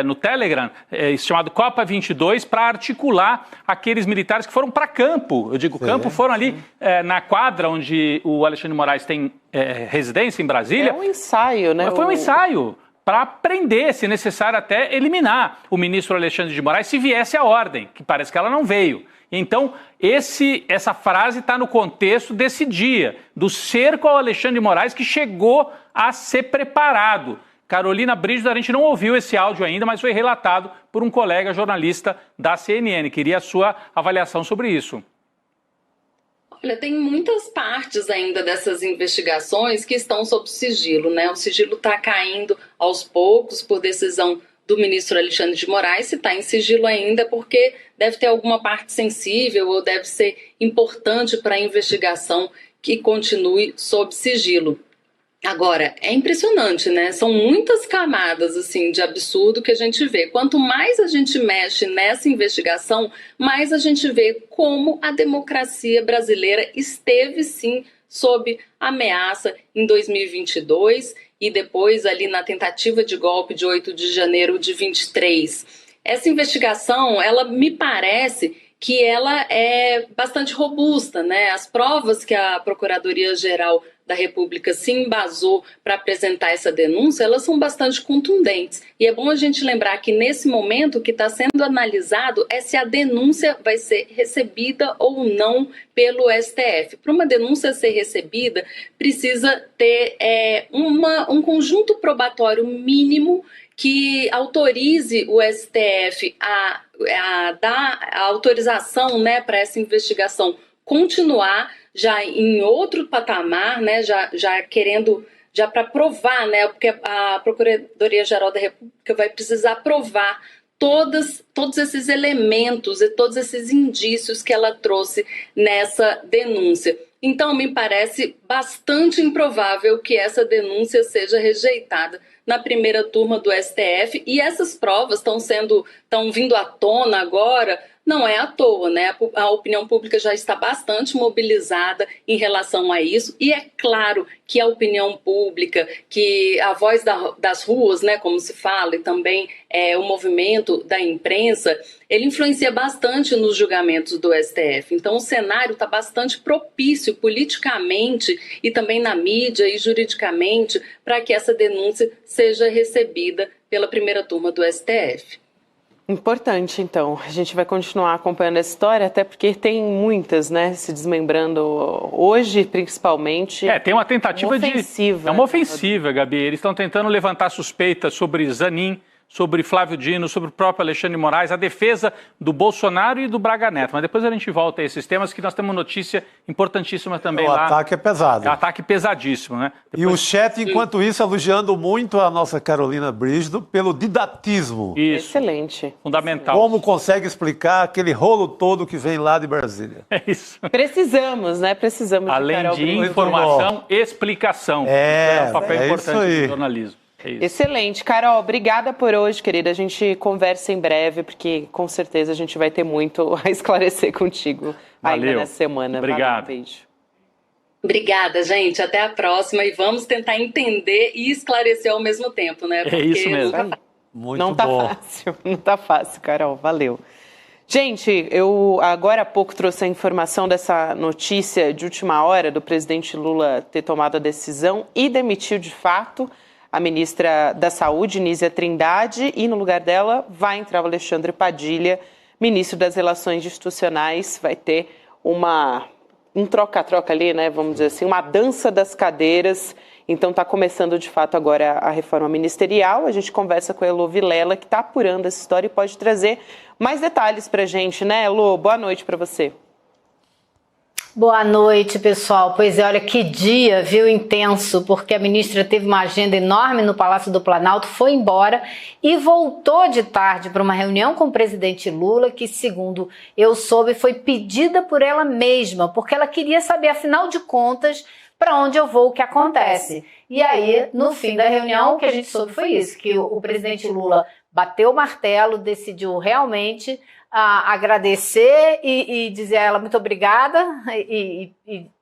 no Telegram chamado Copa 22 para articular aqueles militares que foram para campo. Eu digo campo, foram ali na quadra onde o Alexandre de Moraes tem residência em Brasília. É um ensaio, né? Foi um ensaio para prender, se necessário até eliminar o ministro Alexandre de Moraes se viesse a ordem, que parece que ela não veio. Então, essa frase está no contexto desse dia, do cerco ao Alexandre de Moraes, que chegou a ser preparado. Carolina Brígido, a gente não ouviu esse áudio ainda, mas foi relatado por um colega jornalista da CNN. Queria a sua avaliação sobre isso. Olha, tem muitas partes ainda dessas investigações que estão sob sigilo, né? O sigilo está caindo aos poucos por decisão do ministro Alexandre de Moraes. Se está em sigilo ainda é porque deve ter alguma parte sensível ou deve ser importante para a investigação que continue sob sigilo. Agora, é impressionante, né? São muitas camadas, assim, de absurdo que a gente vê. Quanto mais a gente mexe nessa investigação, mais a gente vê como a democracia brasileira esteve, sim, sob ameaça em 2022 e depois ali na tentativa de golpe de 8 de janeiro de 23. Essa investigação, ela me parece que ela é bastante robusta, né? As provas que a Procuradoria-Geral da República se embasou para apresentar essa denúncia, elas são bastante contundentes. E é bom a gente lembrar que nesse momento o que está sendo analisado é se a denúncia vai ser recebida ou não pelo STF. Para uma denúncia ser recebida, precisa ter um conjunto probatório mínimo que autorize o STF a dar a autorização, né, para essa investigação continuar já em outro patamar, né, já querendo, já para provar, né, porque a Procuradoria-Geral da República vai precisar provar todos esses elementos e todos esses indícios que ela trouxe nessa denúncia. Então, me parece bastante improvável que essa denúncia seja rejeitada na primeira turma do STF, e essas provas estão vindo à tona agora, não é à toa, né? A opinião pública já está bastante mobilizada em relação a isso, e é claro que a opinião pública, que a voz das ruas, né, como se fala, e também o movimento da imprensa, ele influencia bastante nos julgamentos do STF. Então o cenário está bastante propício politicamente e também na mídia e juridicamente para que essa denúncia seja recebida pela primeira turma do STF. Importante, então. A gente vai continuar acompanhando essa história, até porque tem muitas, né, se desmembrando hoje, principalmente. Tem uma tentativa ofensiva. É uma ofensiva, Gabi. Eles estão tentando levantar suspeitas sobre Zanin, sobre Flávio Dino, sobre o próprio Alexandre de Moraes, a defesa do Bolsonaro e do Braga Neto. Mas depois a gente volta a esses temas, que nós temos notícia importantíssima também lá. O ataque é pesado. É um ataque pesadíssimo, né? E o chat, enquanto isso, elogiando muito a nossa Carolina Brígido pelo didatismo. Isso. Excelente. Fundamental. Como consegue explicar aquele rolo todo que vem lá de Brasília. É isso. Precisamos, né? Precisamos Além de Carol de Brígido. informação, explicação. É um papel isso importante aí. do jornalismo. É isso. Excelente. Carol, obrigada por hoje, querida. A gente conversa em breve, porque com certeza a gente vai ter muito a esclarecer contigo ainda nessa semana. Obrigado. Valeu, beijo. Obrigada, gente. Até a próxima, e vamos tentar entender e esclarecer ao mesmo tempo, né? É isso mesmo. Muito não tá bom. fácil, não tá fácil, Carol. Valeu. Gente, eu agora há pouco trouxe a informação dessa notícia de última hora do presidente Lula ter tomado a decisão e demitiu de fato a ministra da Saúde, Nízia Trindade, e no lugar dela vai entrar o Alexandre Padilha, ministro das Relações Institucionais. Vai ter um troca-troca ali, né, vamos dizer assim, uma dança das cadeiras. Então está começando de fato agora a reforma ministerial. A gente conversa com a Elô Vilela, que está apurando essa história e pode trazer mais detalhes para a gente, né, Elô? Boa noite para você. Boa noite, pessoal. Pois é, olha que dia, viu, intenso, porque a ministra teve uma agenda enorme no Palácio do Planalto, foi embora e voltou de tarde para uma reunião com o presidente Lula, que, segundo eu soube, foi pedida por ela mesma, porque ela queria saber, afinal de contas, para onde eu vou, o que acontece. E aí, no fim da reunião, o que a gente soube foi isso, que o presidente Lula bateu o martelo, decidiu realmente agradecer e dizer a ela muito obrigada e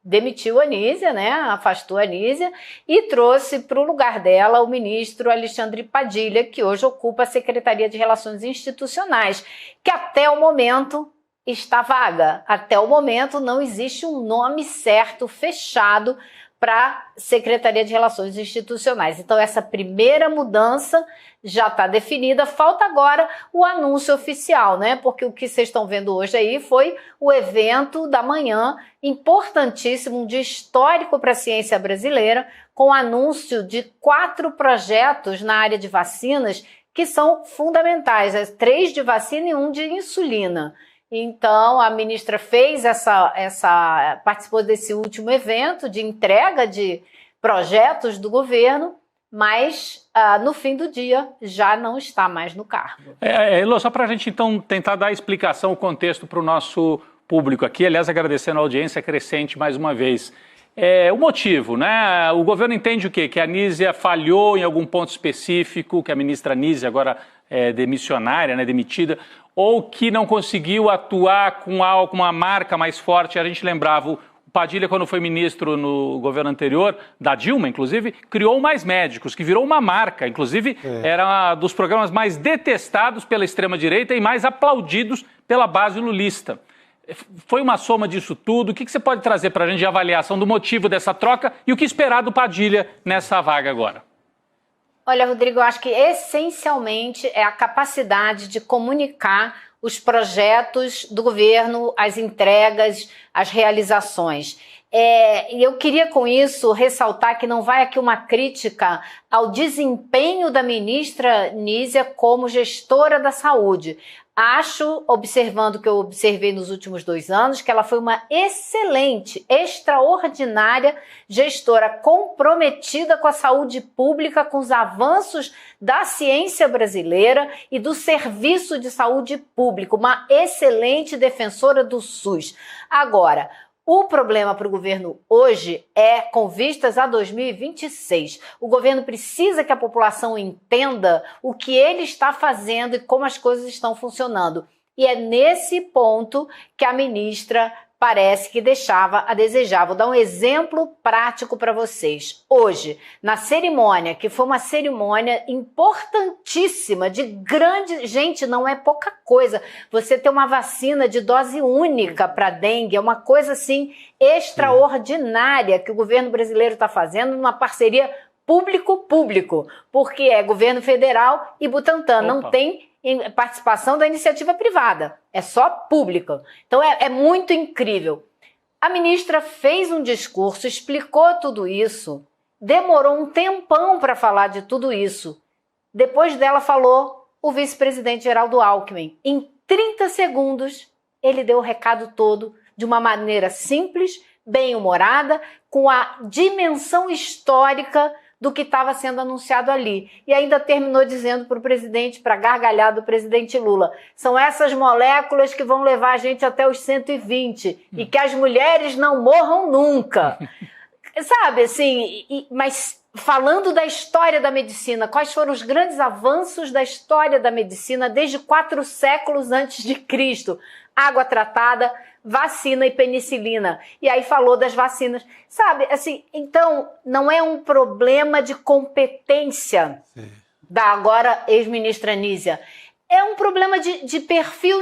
demitiu a Nízia, né? Afastou a Nízia e trouxe para o lugar dela o ministro Alexandre Padilha, que hoje ocupa a Secretaria de Relações Institucionais, que até o momento está vaga. Até o momento não existe um nome certo, fechado, para a Secretaria de Relações Institucionais. Então essa primeira mudança já está definida, falta agora o anúncio oficial, né? Porque o que vocês estão vendo hoje aí foi o evento da manhã, importantíssimo, um dia histórico para a ciência brasileira, com o anúncio de 4 projetos na área de vacinas que são fundamentais, 3 de vacina e 1 de insulina. Então, a ministra fez participou desse último evento de entrega de projetos do governo, mas no fim do dia já não está mais no cargo. Elô, só para a gente então tentar dar a explicação, o contexto para o nosso público aqui, aliás, agradecendo a audiência crescente mais uma vez. O motivo, né? O governo entende o quê? Que a Nízia falhou em algum ponto específico, que a ministra Nízia agora é demissionária, né, demitida, ou que não conseguiu atuar com uma marca mais forte. A gente lembrava, o Padilha, quando foi ministro no governo anterior, da Dilma, inclusive, criou Mais Médicos, que virou uma marca. Inclusive, era um dos programas mais detestados pela extrema-direita e mais aplaudidos pela base lulista. Foi uma soma disso tudo? O que você pode trazer para a gente de avaliação do motivo dessa troca e o que esperar do Padilha nessa vaga agora? Olha, Rodrigo, eu acho que essencialmente é a capacidade de comunicar os projetos do governo, as entregas, as realizações. E eu queria com isso ressaltar que não vai aqui uma crítica ao desempenho da ministra Nízia como gestora da saúde. Acho, observando o que eu observei nos últimos 2 anos, que ela foi uma excelente, extraordinária gestora, comprometida com a saúde pública, com os avanços da ciência brasileira e do serviço de saúde pública, uma excelente defensora do SUS. Agora, O problema para o governo hoje é com vistas a 2026. O governo precisa que a população entenda o que ele está fazendo e como as coisas estão funcionando. E é nesse ponto que a ministra parece que deixava a desejar. Vou dar um exemplo prático para vocês. Hoje, na cerimônia, que foi uma cerimônia importantíssima, de grande... Gente, não é pouca coisa. Você ter uma vacina de dose única para dengue é uma coisa, assim, extraordinária que o governo brasileiro está fazendo numa parceria público-público, porque é governo federal e Butantan. Não tem participação da iniciativa privada, é só pública. Então é muito incrível. A ministra fez um discurso, explicou tudo isso, demorou um tempão para falar de tudo isso. Depois dela falou o vice-presidente Geraldo Alckmin. Em 30 segundos, ele deu o recado todo de uma maneira simples, bem-humorada, com a dimensão histórica do que estava sendo anunciado ali. E ainda terminou dizendo para o presidente, para gargalhar do presidente Lula, são essas moléculas que vão levar a gente até os 120 e que as mulheres não morram nunca. Sabe, assim, mas falando da história da medicina, quais foram os grandes avanços da história da medicina desde 4 séculos antes de Cristo? Água tratada, vacina e penicilina. E aí falou das vacinas. Sabe, assim, então não é um problema de competência da agora ex-ministra Nízia. É um problema de perfil,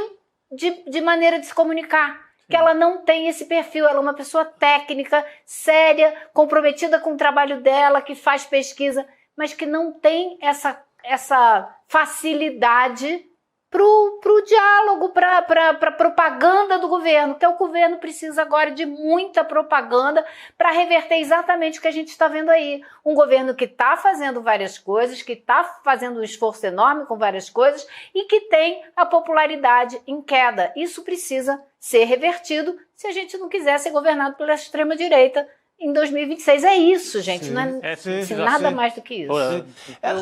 de maneira de se comunicar. Que ela não tem esse perfil, ela é uma pessoa técnica, séria, comprometida com o trabalho dela, que faz pesquisa, mas que não tem essa facilidade pro diálogo, pra propaganda do governo, que é o governo precisa agora de muita propaganda para reverter exatamente o que a gente está vendo aí. Um governo que está fazendo várias coisas, que está fazendo um esforço enorme com várias coisas e que tem a popularidade em queda. Isso precisa ser revertido se a gente não quiser ser governado pela extrema-direita em 2026. É isso, gente. Sim. Não é assim, nada mais do que isso.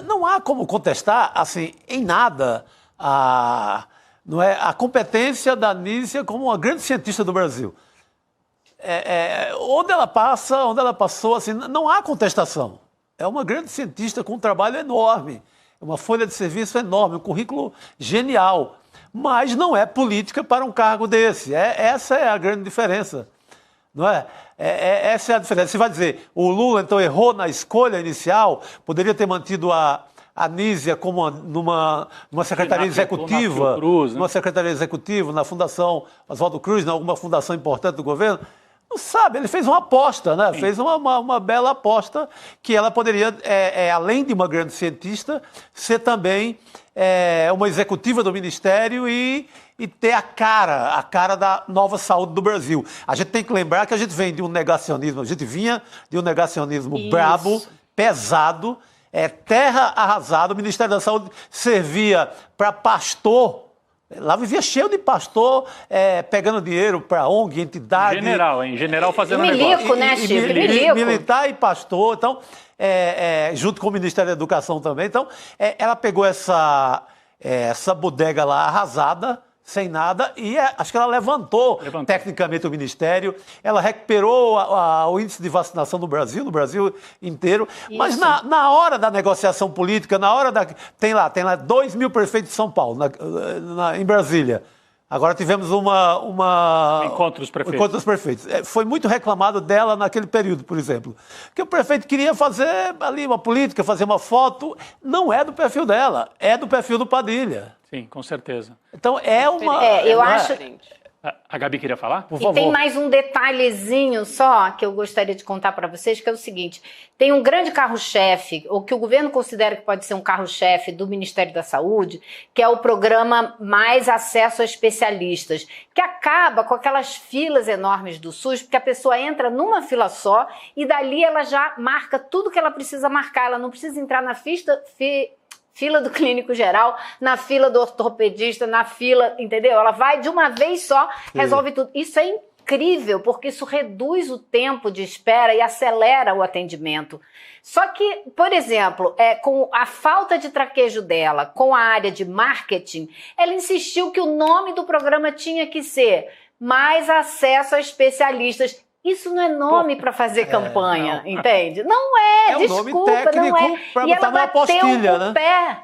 Não há como contestar, assim, em nada a competência da Nízia como uma grande cientista do Brasil. Onde ela passou, assim, não há contestação. É uma grande cientista com um trabalho enorme, uma folha de serviço enorme, um currículo genial, mas não é política para um cargo desse. Essa é a grande diferença. Não é? Essa é a diferença. Você vai dizer, o Lula então errou na escolha inicial, poderia ter mantido a Nízia como numa secretaria executiva, Cruz, né? Numa secretaria executiva, na Fundação Oswaldo Cruz, em alguma fundação importante do governo. Não sabe, ele fez uma aposta, né? Sim. Fez uma bela aposta que ela poderia, além de uma grande cientista, ser também uma executiva do Ministério e ter a cara da nova saúde do Brasil. A gente tem que lembrar que a gente vem de um negacionismo, a gente vinha de um negacionismo brabo, pesado, terra arrasada. O Ministério da Saúde servia para pastor. Lá vivia cheio de pastor pegando dinheiro para ONG, entidade. General fazendo milico, negócio. Né, Chico? Milico. Militar e pastor. Então, junto com o Ministério da Educação também. Então, ela pegou essa bodega lá arrasada, sem nada, e acho que ela levantou tecnicamente o Ministério, ela recuperou o índice de vacinação no Brasil inteiro, isso. Mas na hora da negociação política, na hora tem lá 2 mil prefeitos de São Paulo, em Brasília. Agora tivemos Encontro dos prefeitos. Foi muito reclamado dela naquele período, por exemplo. Que o prefeito queria fazer ali uma política, fazer uma foto. Não é do perfil dela, é do perfil do Padilha. Sim, com certeza. Então eu acho... A Gabi queria falar? Por favor. E tem mais um detalhezinho só que eu gostaria de contar para vocês, que é o seguinte: tem um grande carro-chefe, ou que o governo considera que pode ser um carro-chefe do Ministério da Saúde, que é o programa Mais Acesso a Especialistas, que acaba com aquelas filas enormes do SUS, porque a pessoa entra numa fila só e dali ela já marca tudo que ela precisa marcar, ela não precisa entrar na fila do clínico geral, na fila do ortopedista, na fila, entendeu? Ela vai de uma vez só, resolve tudo. Isso é incrível, porque isso reduz o tempo de espera e acelera o atendimento. Só que, por exemplo, com a falta de traquejo dela com a área de marketing, ela insistiu que o nome do programa tinha que ser mais acesso a especialistas. Isso não é nome para fazer campanha, entende? Não é, desculpa, nome técnico não é. para E botar ela numa bateu apostila, o né? pé.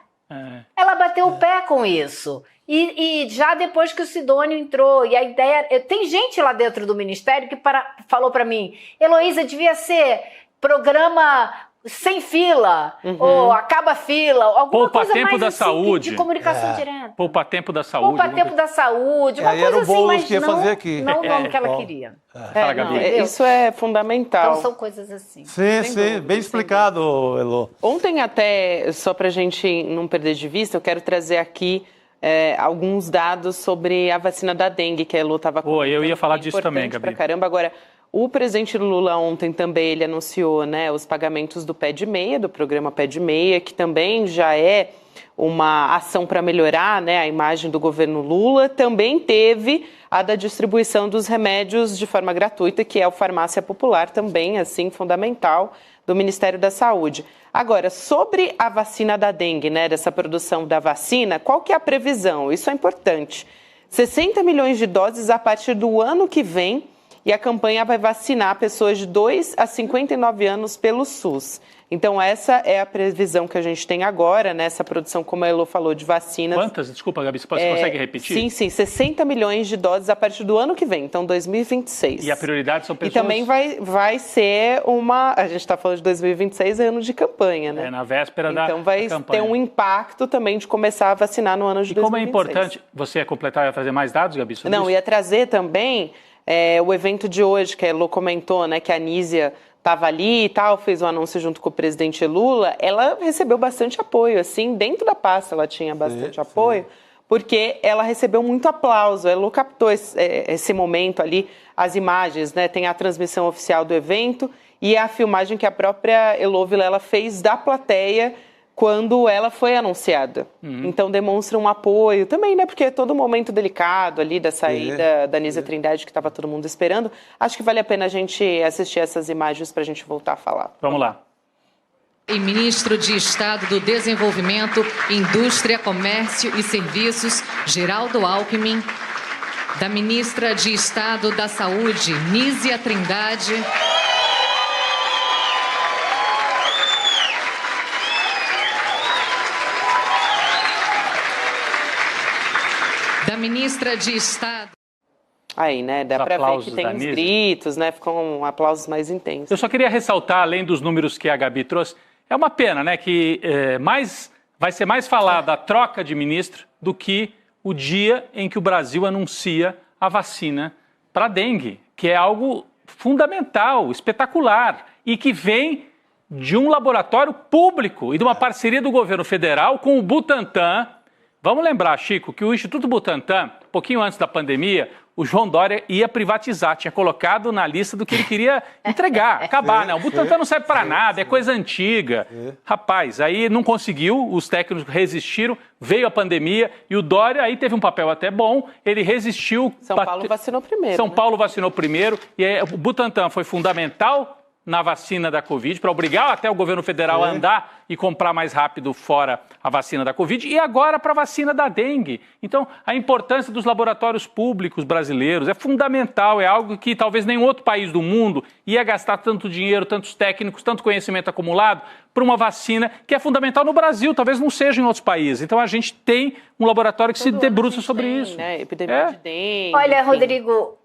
Ela bateu o pé com isso. E já depois que o Sidônio entrou, e a ideia... Tem gente lá dentro do Ministério que falou para mim, Heloísa, devia ser programa sem fila, ou acaba fila, alguma Poupa coisa tempo mais da assim, saúde. de comunicação direta. Poupa tempo da saúde. Poupa tempo da saúde, uma era coisa o assim, Boulos mas que ia fazer aqui. não o nome que ela queria. Fala, Gabi. Isso é fundamental. Então são coisas assim. Sim, bem explicado, Elo. Ontem até, só para a gente não perder de vista, eu quero trazer aqui alguns dados sobre a vacina da dengue, que a Elo estava comentando. Eu ia falar disso também, Pra Gabi. caramba. Agora, o presidente Lula ontem também, ele anunciou, né, os pagamentos do Pé de Meia, do programa Pé de Meia, que também já é uma ação para melhorar, né, a imagem do governo Lula. Também teve a da distribuição dos remédios de forma gratuita, que é o Farmácia Popular, também, assim, fundamental, do Ministério da Saúde. Agora, sobre a vacina da dengue, né, dessa produção da vacina, qual que é a previsão? Isso é importante. 60 milhões de doses a partir do ano que vem, e a campanha vai vacinar pessoas de 2 a 59 anos pelo SUS. Então, essa é a previsão que a gente tem agora, nessa produção, como a Elo falou, de vacinas. Quantas? Desculpa, Gabi, você consegue repetir? Sim, 60 milhões de doses a partir do ano que vem, então 2026. E a prioridade são pessoas... E também vai ser uma... A gente está falando de 2026, é ano de campanha, né? Na véspera da campanha. Então vai ter um impacto também de começar a vacinar no ano de 2026. E como é importante... Você ia completar, ia trazer mais dados, Gabi, sobre isso? Ia trazer também o evento de hoje, que a Elo comentou, né, que a Nízia estava ali e tal, fez um anúncio junto com o presidente Lula. Ela recebeu bastante apoio, assim, dentro da pasta ela tinha bastante apoio, porque ela recebeu muito aplauso. Ela captou esse momento ali, as imagens, né, tem a transmissão oficial do evento e a filmagem que a própria Elo Vilela fez da plateia quando ela foi anunciada. Então demonstra um apoio também, né? Porque é todo um momento delicado ali da saída da Nízia Trindade, que estava todo mundo esperando. Acho que vale a pena a gente assistir essas imagens para a gente voltar a falar. Vamos lá. E ministro de Estado do Desenvolvimento, Indústria, Comércio e Serviços, Geraldo Alckmin. Da ministra de Estado da Saúde, Nízia Trindade. Da ministra de Estado. Aí, né? Dá para ver que tem os gritos, né? Ficam aplausos mais intensos. Eu só queria ressaltar, além dos números que a Gabi trouxe, é uma pena, né? Que vai ser mais falada a troca de ministro do que o dia em que o Brasil anuncia a vacina para a dengue, que é algo fundamental, espetacular, e que vem de um laboratório público e de uma parceria do governo federal com o Butantan. Vamos lembrar, Chico, que o Instituto Butantan, um pouquinho antes da pandemia, o João Dória ia privatizar, tinha colocado na lista do que ele queria entregar, acabar, né? O Butantan não serve para nada, é coisa antiga. Rapaz, aí não conseguiu, os técnicos resistiram, veio a pandemia e o Dória aí teve um papel até bom, ele resistiu. São Paulo vacinou primeiro. São Paulo vacinou primeiro e aí, o Butantan foi fundamental na vacina da Covid, para obrigar até o governo federal a andar e comprar mais rápido fora a vacina da Covid, e agora para a vacina da dengue. Então, a importância dos laboratórios públicos brasileiros é fundamental, é algo que talvez nenhum outro país do mundo ia gastar tanto dinheiro, tantos técnicos, tanto conhecimento acumulado para uma vacina que é fundamental no Brasil, talvez não seja em outros países. Então, a gente tem um laboratório que se debruça sobre isso. Né? Epidemia de dengue. Olha, enfim. Rodrigo...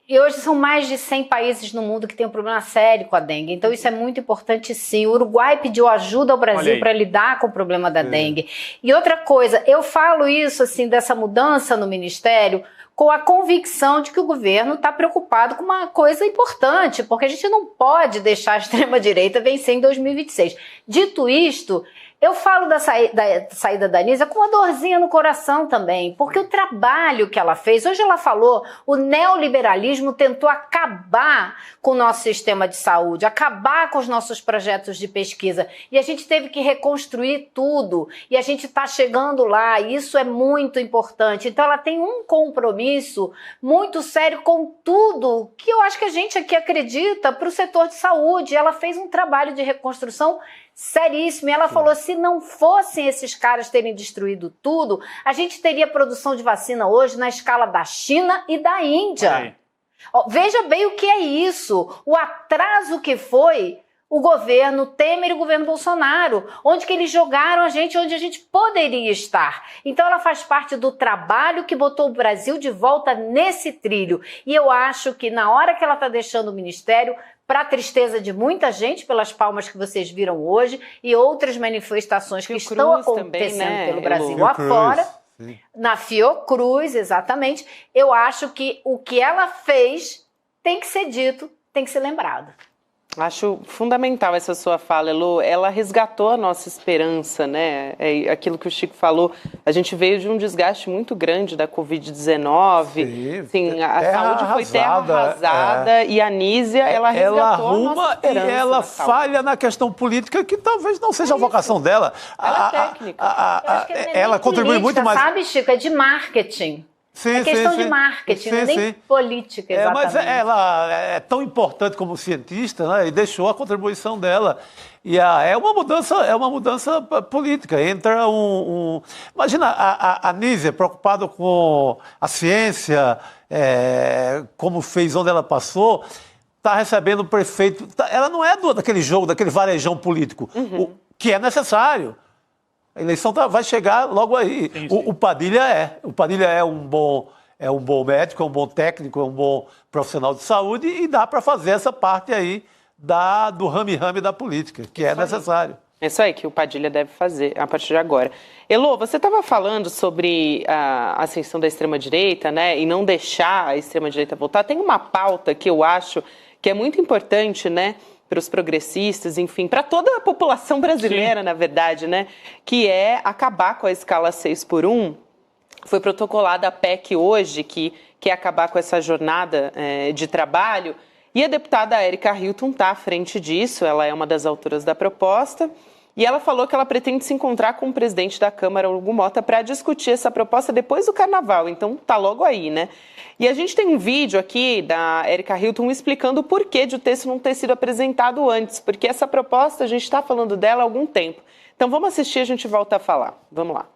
E hoje são mais de 100 países no mundo que têm um problema sério com a dengue. Então isso é muito importante, sim. O Uruguai pediu ajuda ao Brasil para lidar com o problema da dengue. E outra coisa, eu falo isso, assim, dessa mudança no Ministério com a convicção de que o governo está preocupado com uma coisa importante, porque a gente não pode deixar a extrema-direita vencer em 2026. Dito isto... Eu falo da saída da Nízia com uma dorzinha no coração também, porque o trabalho que ela fez, hoje ela falou, o neoliberalismo tentou acabar com o nosso sistema de saúde, acabar com os nossos projetos de pesquisa, e a gente teve que reconstruir tudo, e a gente está chegando lá, e isso é muito importante. Então ela tem um compromisso muito sério com tudo que eu acho que a gente aqui acredita para o setor de saúde. Ela fez um trabalho de reconstrução seríssimo, e ela falou assim, se não fossem esses caras terem destruído tudo, a gente teria produção de vacina hoje na escala da China e da Índia. Veja bem o que é isso, o atraso que foi o governo Temer e o governo Bolsonaro, onde que eles jogaram a gente onde a gente poderia estar. Então ela faz parte do trabalho que botou o Brasil de volta nesse trilho. E eu acho que na hora que ela está deixando o ministério, para a tristeza de muita gente, pelas palmas que vocês viram hoje, e outras manifestações que estão acontecendo pelo Brasil afora, na Fiocruz, exatamente, eu acho que o que ela fez tem que ser dito, tem que ser lembrado. Acho fundamental essa sua fala, Elô. Ela resgatou a nossa esperança, né? É aquilo que o Chico falou. A gente veio de um desgaste muito grande da Covid-19. Sim, a saúde foi terra arrasada e a Anísia, ela resgatou a nossa esperança. E ela falha na questão política, que talvez não seja a vocação dela. Ela é técnica. Ela contribui muito mais. Sabe, Chico? É de marketing. É questão de marketing, não é nem política, exatamente. Mas ela é tão importante como cientista, né, e deixou a contribuição dela. E é uma mudança política. Entra Imagina a Anísia preocupada com a ciência, como fez onde ela passou, está recebendo o prefeito. Ela não é daquele jogo, daquele varejão político, que é necessário. A eleição vai chegar logo aí. Sim. O Padilha é um bom médico, é um bom técnico, é um bom profissional de saúde e dá para fazer essa parte aí do rame-rame da política, que é necessário. É isso aí que o Padilha deve fazer a partir de agora. Elô, você estava falando sobre a ascensão da extrema-direita, né, e não deixar a extrema-direita voltar. Tem uma pauta que eu acho que é muito importante, né, para os progressistas, enfim, para toda a população brasileira, na verdade, né? Que é acabar com a escala 6x1. Foi protocolada a PEC hoje, que é acabar com essa jornada de trabalho. E a deputada Érica Hilton está à frente disso, ela é uma das autoras da proposta. E ela falou que ela pretende se encontrar com o presidente da Câmara, Hugo Mota, para discutir essa proposta depois do Carnaval. Então, tá logo aí, né? E a gente tem um vídeo aqui da Érica Hilton explicando o porquê de o texto não ter sido apresentado antes. Porque essa proposta, a gente está falando dela há algum tempo. Então, vamos assistir e a gente volta a falar. Vamos lá.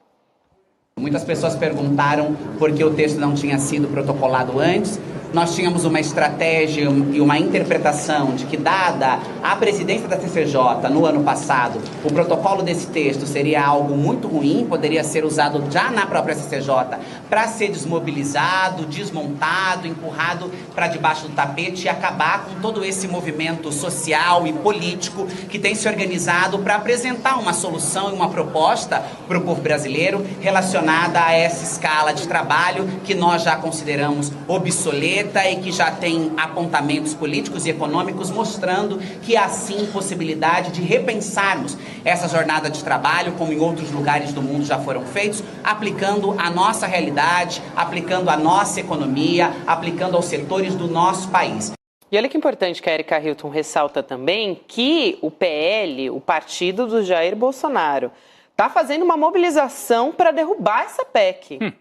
Muitas pessoas perguntaram por que o texto não tinha sido protocolado antes. Nós tínhamos uma estratégia e uma interpretação de que, dada a presidência da CCJ no ano passado, o protocolo desse texto seria algo muito ruim, poderia ser usado já na própria CCJ para ser desmobilizado, desmontado, empurrado para debaixo do tapete e acabar com todo esse movimento social e político que tem se organizado para apresentar uma solução e uma proposta para o povo brasileiro relacionada a essa escala de trabalho que nós já consideramos obsoleta e que já tem apontamentos políticos e econômicos mostrando que há sim possibilidade de repensarmos essa jornada de trabalho, como em outros lugares do mundo já foram feitos, aplicando a nossa realidade, aplicando a nossa economia, aplicando aos setores do nosso país. E olha que importante que a Érica Hilton ressalta também que o PL, o partido do Jair Bolsonaro, está fazendo uma mobilização para derrubar essa PEC.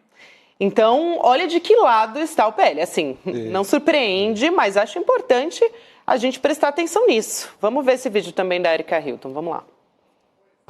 Então, olha de que lado está o PL. Assim, não surpreende, mas acho importante a gente prestar atenção nisso. Vamos ver esse vídeo também da Érica Hilton. Vamos lá.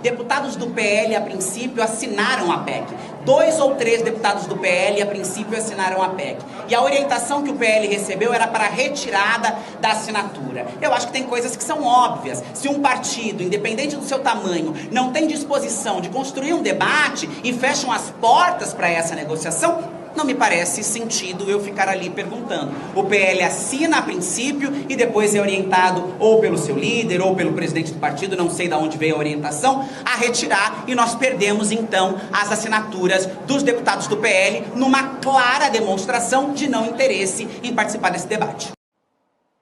Deputados do PL, a princípio, assinaram a PEC. 2 ou 3 deputados do PL, a princípio, assinaram a PEC. E a orientação que o PL recebeu era para a retirada da assinatura. Eu acho que tem coisas que são óbvias. Se um partido, independente do seu tamanho, não tem disposição de construir um debate e fecham as portas para essa negociação, não me parece sentido eu ficar ali perguntando. O PL assina a princípio e depois é orientado ou pelo seu líder ou pelo presidente do partido, não sei de onde veio a orientação, a retirar, e nós perdemos então as assinaturas dos deputados do PL numa clara demonstração de não interesse em participar desse debate.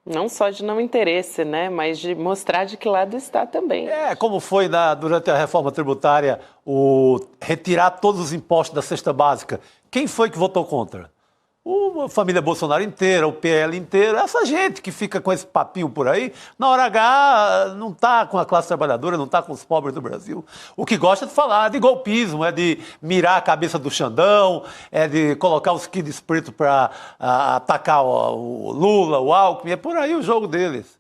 Não só de não interesse, né, mas de mostrar de que lado está também. Como foi durante a reforma tributária, retirar todos os impostos da cesta básica. Quem foi que votou contra? A família Bolsonaro inteira, o PL inteiro, essa gente que fica com esse papinho por aí, na hora H não está com a classe trabalhadora, não está com os pobres do Brasil. O que gosta de falar de golpismo, é de mirar a cabeça do Xandão, é de colocar os kids pretos para atacar o Lula, o Alckmin, é por aí o jogo deles.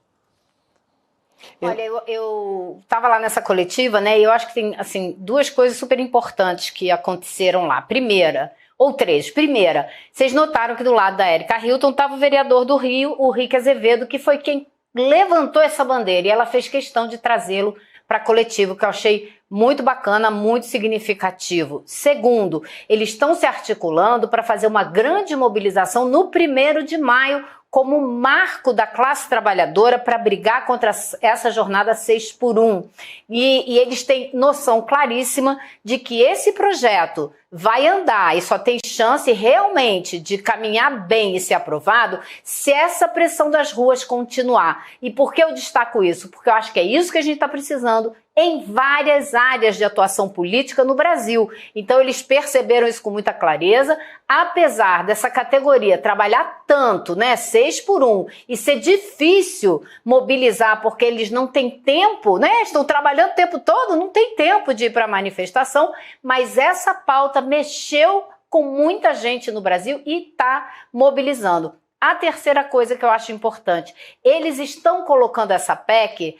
Olha, eu estava lá nessa coletiva, né? E eu acho que tem, assim, duas coisas super importantes que aconteceram lá. Primeira, vocês notaram que do lado da Érica Hilton estava o vereador do Rio, o Rick Azevedo, que foi quem levantou essa bandeira. E ela fez questão de trazê-lo para a coletiva, que eu achei muito bacana, muito significativo. Segundo, eles estão se articulando para fazer uma grande mobilização no 1º de maio, como marco da classe trabalhadora para brigar contra essa jornada 6x1. E eles têm noção claríssima de que esse projeto vai andar e só tem chance realmente de caminhar bem e ser aprovado se essa pressão das ruas continuar. E por que eu destaco isso? Porque eu acho que é isso que a gente está precisando em várias áreas de atuação política no Brasil. Então eles perceberam isso com muita clareza, apesar dessa categoria trabalhar tanto, né, 6x1, e ser difícil mobilizar porque eles não têm tempo, né, estão trabalhando o tempo todo, não tem tempo de ir para a manifestação, mas essa pauta mexeu com muita gente no Brasil e está mobilizando. A terceira coisa que eu acho importante, eles estão colocando essa PEC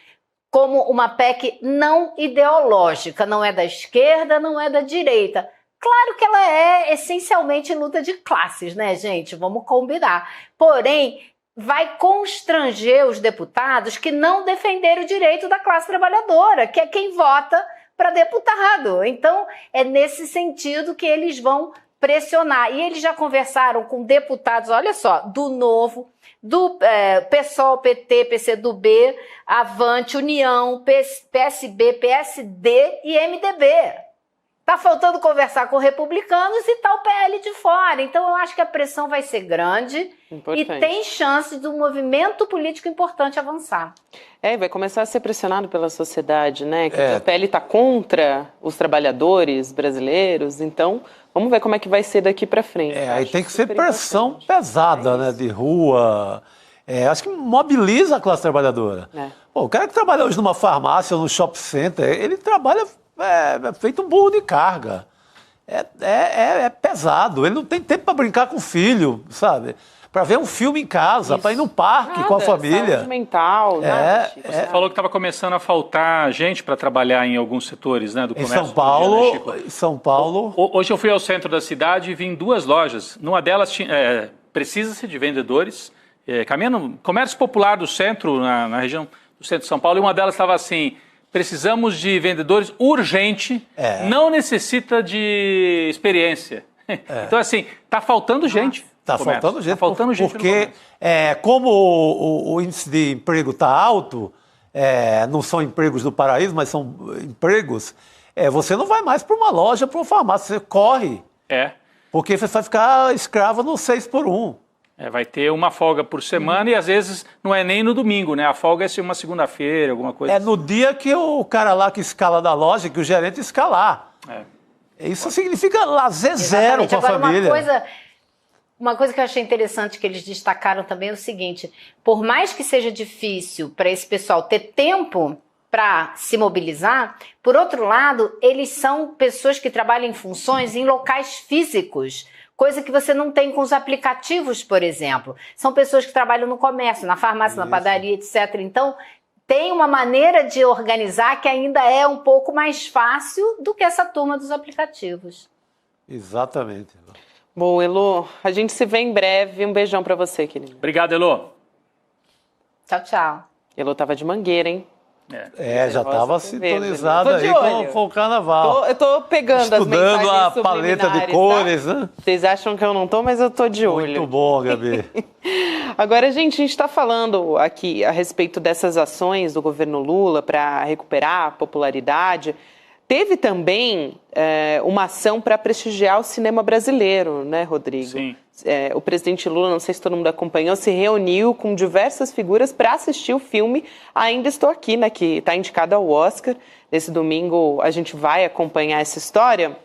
como uma PEC não ideológica, não é da esquerda, não é da direita. Claro que ela é essencialmente luta de classes, né, gente? Vamos combinar. Porém, vai constranger os deputados que não defenderam o direito da classe trabalhadora, que é quem vota para deputado. Então, é nesse sentido que eles vão pressionar. E eles já conversaram com deputados, olha só, do Novo, do PSOL, PT, PCdoB, Avante, União, PSB, PSD e MDB. Tá faltando conversar com republicanos e tá o PL de fora. Então eu acho que a pressão vai ser grande e tem chance de um movimento político importante avançar. Vai começar a ser pressionado pela sociedade, né? Que o PL tá contra os trabalhadores brasileiros, então vamos ver como é que vai ser daqui para frente. Aí tem que ser pressão pesada, né? De rua. Acho que mobiliza a classe trabalhadora. Pô, o cara que trabalha hoje numa farmácia ou num shopping center, ele trabalha feito um burro de carga. É pesado. Ele não tem tempo para brincar com o filho, sabe? Para ver um filme em casa, para ir no parque com a família. Saúde mental, nada. Você falou que estava começando a faltar gente para trabalhar em alguns setores, né, do comércio. Em São Paulo. Hoje eu fui ao centro da cidade e vi em 2 lojas. Numa delas precisa-se de vendedores. Caminhando, comércio popular do centro, na região do centro de São Paulo, e uma delas estava assim: precisamos de vendedores urgente, não necessita de experiência. Então, assim, está faltando gente. Está faltando gente. Porque, como o índice de emprego está alto, não são empregos do paraíso, mas são empregos, você não vai mais para uma loja, para uma farmácia, você corre. Porque você vai ficar escravo no 6x1. Vai ter uma folga por semana e às vezes não é nem no domingo, né? A folga é uma segunda-feira, alguma coisa. No dia que o cara lá que escala da loja, que o gerente escalar. Isso significa lazer zero com a família. Uma coisa que eu achei interessante que eles destacaram também é o seguinte: por mais que seja difícil para esse pessoal ter tempo para se mobilizar, por outro lado, eles são pessoas que trabalham em funções em locais físicos, coisa que você não tem com os aplicativos, por exemplo. São pessoas que trabalham no comércio, na farmácia, na padaria, etc. Então, tem uma maneira de organizar que ainda é um pouco mais fácil do que essa turma dos aplicativos. Exatamente. Bom, Elô, a gente se vê em breve. Um beijão pra você, querido. Obrigado, Elô. Tchau, tchau. Elô tava de Mangueira, hein? Já estava sintonizada aí com o carnaval. Eu tô pegando estudando as mensagens a paleta de cores, né? Vocês acham que eu não tô, mas eu tô de olho. Muito bom, Gabi. Agora, gente, a gente está falando aqui a respeito dessas ações do governo Lula para recuperar a popularidade. Teve também uma ação para prestigiar o cinema brasileiro, né, Rodrigo? Sim. O presidente Lula, não sei se todo mundo acompanhou, se reuniu com diversas figuras para assistir o filme Ainda Estou Aqui, né, que está indicado ao Oscar. Nesse domingo a gente vai acompanhar essa história.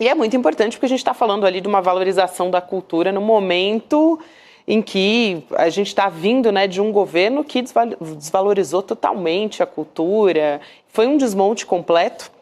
E é muito importante porque a gente está falando ali de uma valorização da cultura no momento em que a gente está vindo, né, de um governo que desvalorizou totalmente a cultura. Foi um desmonte completo.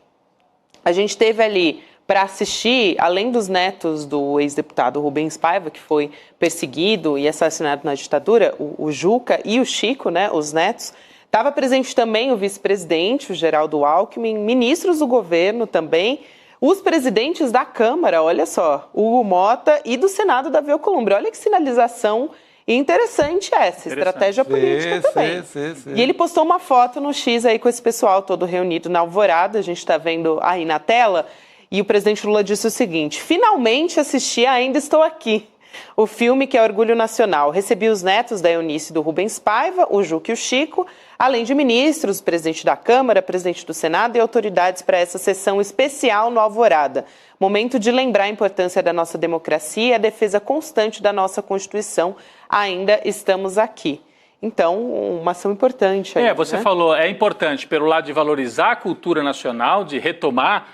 A gente teve ali para assistir, além dos netos do ex-deputado Rubens Paiva, que foi perseguido e assassinado na ditadura, o Juca e o Chico, né, os netos, Estava presente também o vice-presidente, o Geraldo Alckmin, ministros do governo também, os presidentes da Câmara, olha só, Hugo Mota, e do Senado, Davi Alcolumbre. Olha que sinalização interessante essa, estratégia política também. Sim. E ele postou uma foto no X aí com esse pessoal todo reunido na Alvorada, a gente está vendo aí na tela, e o presidente Lula disse o seguinte: finalmente assisti Ainda Estou Aqui, o filme que é orgulho nacional. Recebi os netos da Eunice e do Rubens Paiva, o Juca e o Chico, além de ministros, presidente da Câmara, presidente do Senado e autoridades para essa sessão especial no Alvorada. Momento de lembrar a importância da nossa democracia e a defesa constante da nossa Constituição. Ainda estamos aqui. Então, uma ação importante. Aí, você né? falou, é importante pelo lado de valorizar a cultura nacional, de retomar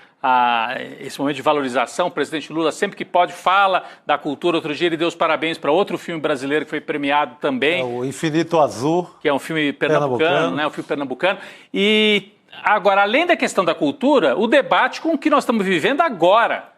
esse momento de valorização. O presidente Lula, sempre que pode, fala da cultura. Outro dia ele deu os parabéns para outro filme brasileiro que foi premiado também. O Infinito Azul. Que é um filme pernambucano, né? Um filme pernambucano. E agora, além da questão da cultura, o debate com o que nós estamos vivendo agora.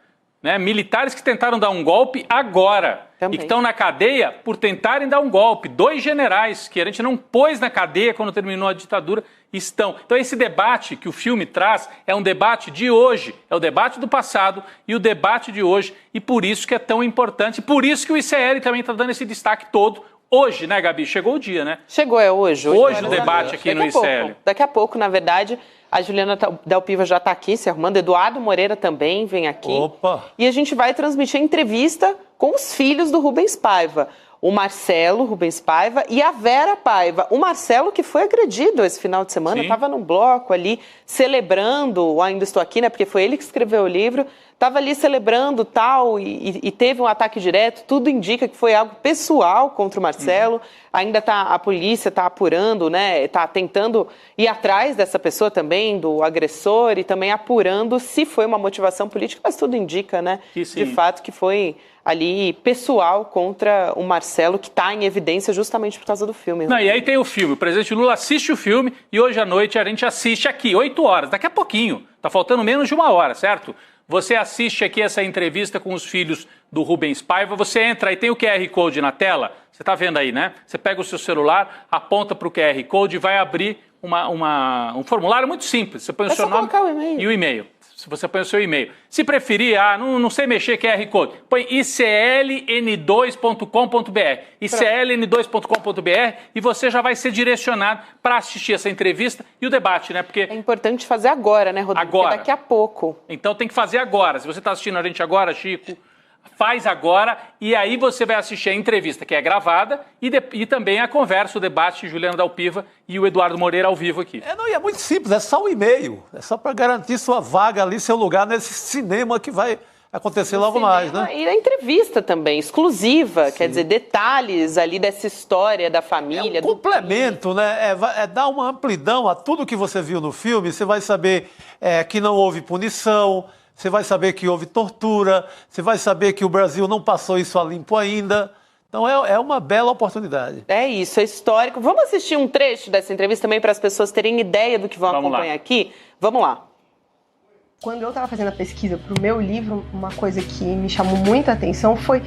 Né? Militares que tentaram dar um golpe agora. Também. E que estão na cadeia por tentarem dar um golpe. 2 generais que a gente não pôs na cadeia quando terminou a ditadura estão. Então esse debate que o filme traz é um debate de hoje, é o debate do passado e o debate de hoje, e por isso que é tão importante, por isso que o ICL também está dando esse destaque todo hoje, né, Gabi? Chegou o dia, né? Chegou, é hoje. Hoje o debate aqui no ICL. Daqui a pouco, na verdade, a Juliana Dalpiva já está aqui se arrumando, Eduardo Moreira também vem aqui. Opa! E a gente vai transmitir a entrevista com os filhos do Rubens Paiva. O Marcelo Rubens Paiva e a Vera Paiva. O Marcelo, que foi agredido esse final de semana, estava num bloco ali, celebrando o Ainda Estou Aqui, né? Porque foi ele que escreveu o livro. Estava ali celebrando tal e teve um ataque direto. Tudo indica que foi algo pessoal contra o Marcelo. Ainda a polícia está apurando, né? Está tentando ir atrás dessa pessoa também, do agressor, e também apurando se foi uma motivação política, mas tudo indica, né? De fato que foi ali pessoal contra o Marcelo, que está em evidência justamente por causa do filme. Não, e aí tem o filme, o presidente Lula assiste o filme e hoje à noite a gente assiste aqui, 8 horas, daqui a pouquinho, tá faltando menos de 1 hora, certo? Você assiste aqui essa entrevista com os filhos do Rubens Paiva, você entra e tem o QR Code na tela, você tá vendo aí, né? Você pega o seu celular, aponta para o QR Code e vai abrir um formulário muito simples, você põe o seu nome e o e-mail. Se você põe o seu e-mail. Se preferir, não sei mexer QR Code, põe icln2.com.br, icln2.com.br, e você já vai ser direcionado para assistir essa entrevista e o debate, né? Porque é importante fazer agora, né, Rodrigo? Agora. Porque daqui a pouco. Então tem que fazer agora. Se você está assistindo a gente agora, Chico, faz agora, e aí você vai assistir a entrevista que é gravada e também a conversa, o debate, Juliana Dalpiva e o Eduardo Moreira ao vivo aqui. É muito simples, é só um e-mail. É só para garantir sua vaga ali, seu lugar nesse cinema que vai acontecer logo mais, né? E a entrevista também, exclusiva, quer dizer, detalhes ali dessa história da família. É um complemento, né? É dar uma amplidão a tudo que você viu no filme. Você vai saber que não houve punição, você vai saber que houve tortura, você vai saber que o Brasil não passou isso a limpo ainda. Então é uma bela oportunidade. É isso, é histórico. Vamos assistir um trecho dessa entrevista também para as pessoas terem ideia do que vão acompanhar aqui? Vamos lá. Quando eu estava fazendo a pesquisa para o meu livro, uma coisa que me chamou muita atenção foi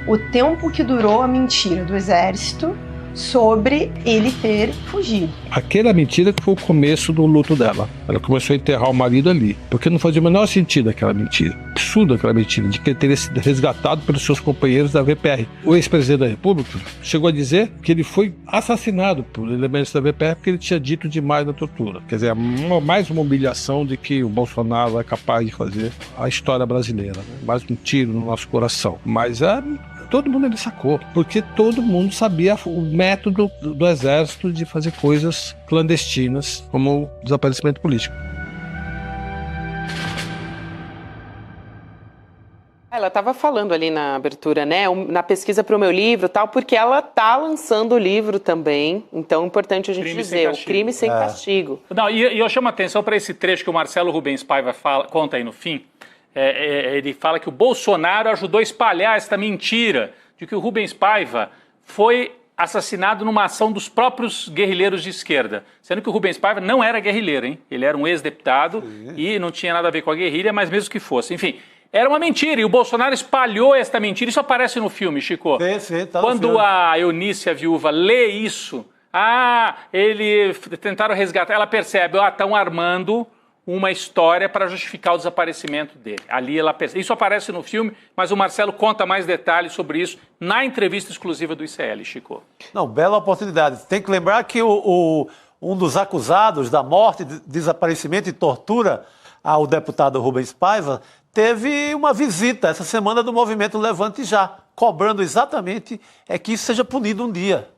o tempo que durou a mentira do Exército sobre ele ter fugido. Aquela mentira que foi o começo do luto dela. Ela começou a enterrar o marido ali, porque não fazia o menor sentido aquela mentira. Absurdo aquela mentira, de que ele teria sido resgatado pelos seus companheiros da VPR. O ex-presidente da República chegou a dizer que ele foi assassinado por elementos da VPR porque ele tinha dito demais na tortura. Quer dizer, mais uma humilhação de que o Bolsonaro é capaz de fazer a história brasileira. Né? Mais um tiro no nosso coração. Mas todo mundo ele sacou, porque todo mundo sabia o método do Exército de fazer coisas clandestinas, como o desaparecimento político. Ela estava falando ali na abertura, né, na pesquisa para o meu livro, tal, porque ela está lançando o livro também, então é importante a gente dizer, o crime sem castigo. Não, e eu chamo a atenção para esse trecho que o Marcelo Rubens Paiva conta aí no fim. Ele fala que o Bolsonaro ajudou a espalhar esta mentira de que o Rubens Paiva foi assassinado numa ação dos próprios guerrilheiros de esquerda. Sendo que o Rubens Paiva não era guerrilheiro, hein? Ele era um ex-deputado e não tinha nada a ver com a guerrilha, mas mesmo que fosse. Enfim, era uma mentira e o Bolsonaro espalhou esta mentira. Isso aparece no filme, Chico. Tá Quando a Eunice, a viúva, lê isso, tentaram resgatar. Ela percebe, estão armando uma história para justificar o desaparecimento dele. Ali ela percebe. Isso aparece no filme, mas o Marcelo conta mais detalhes sobre isso na entrevista exclusiva do ICL, Chico. Não, bela oportunidade. Tem que lembrar que um dos acusados da morte, desaparecimento e tortura ao deputado Rubens Paiva teve uma visita essa semana do movimento Levante Já, cobrando exatamente que isso seja punido um dia.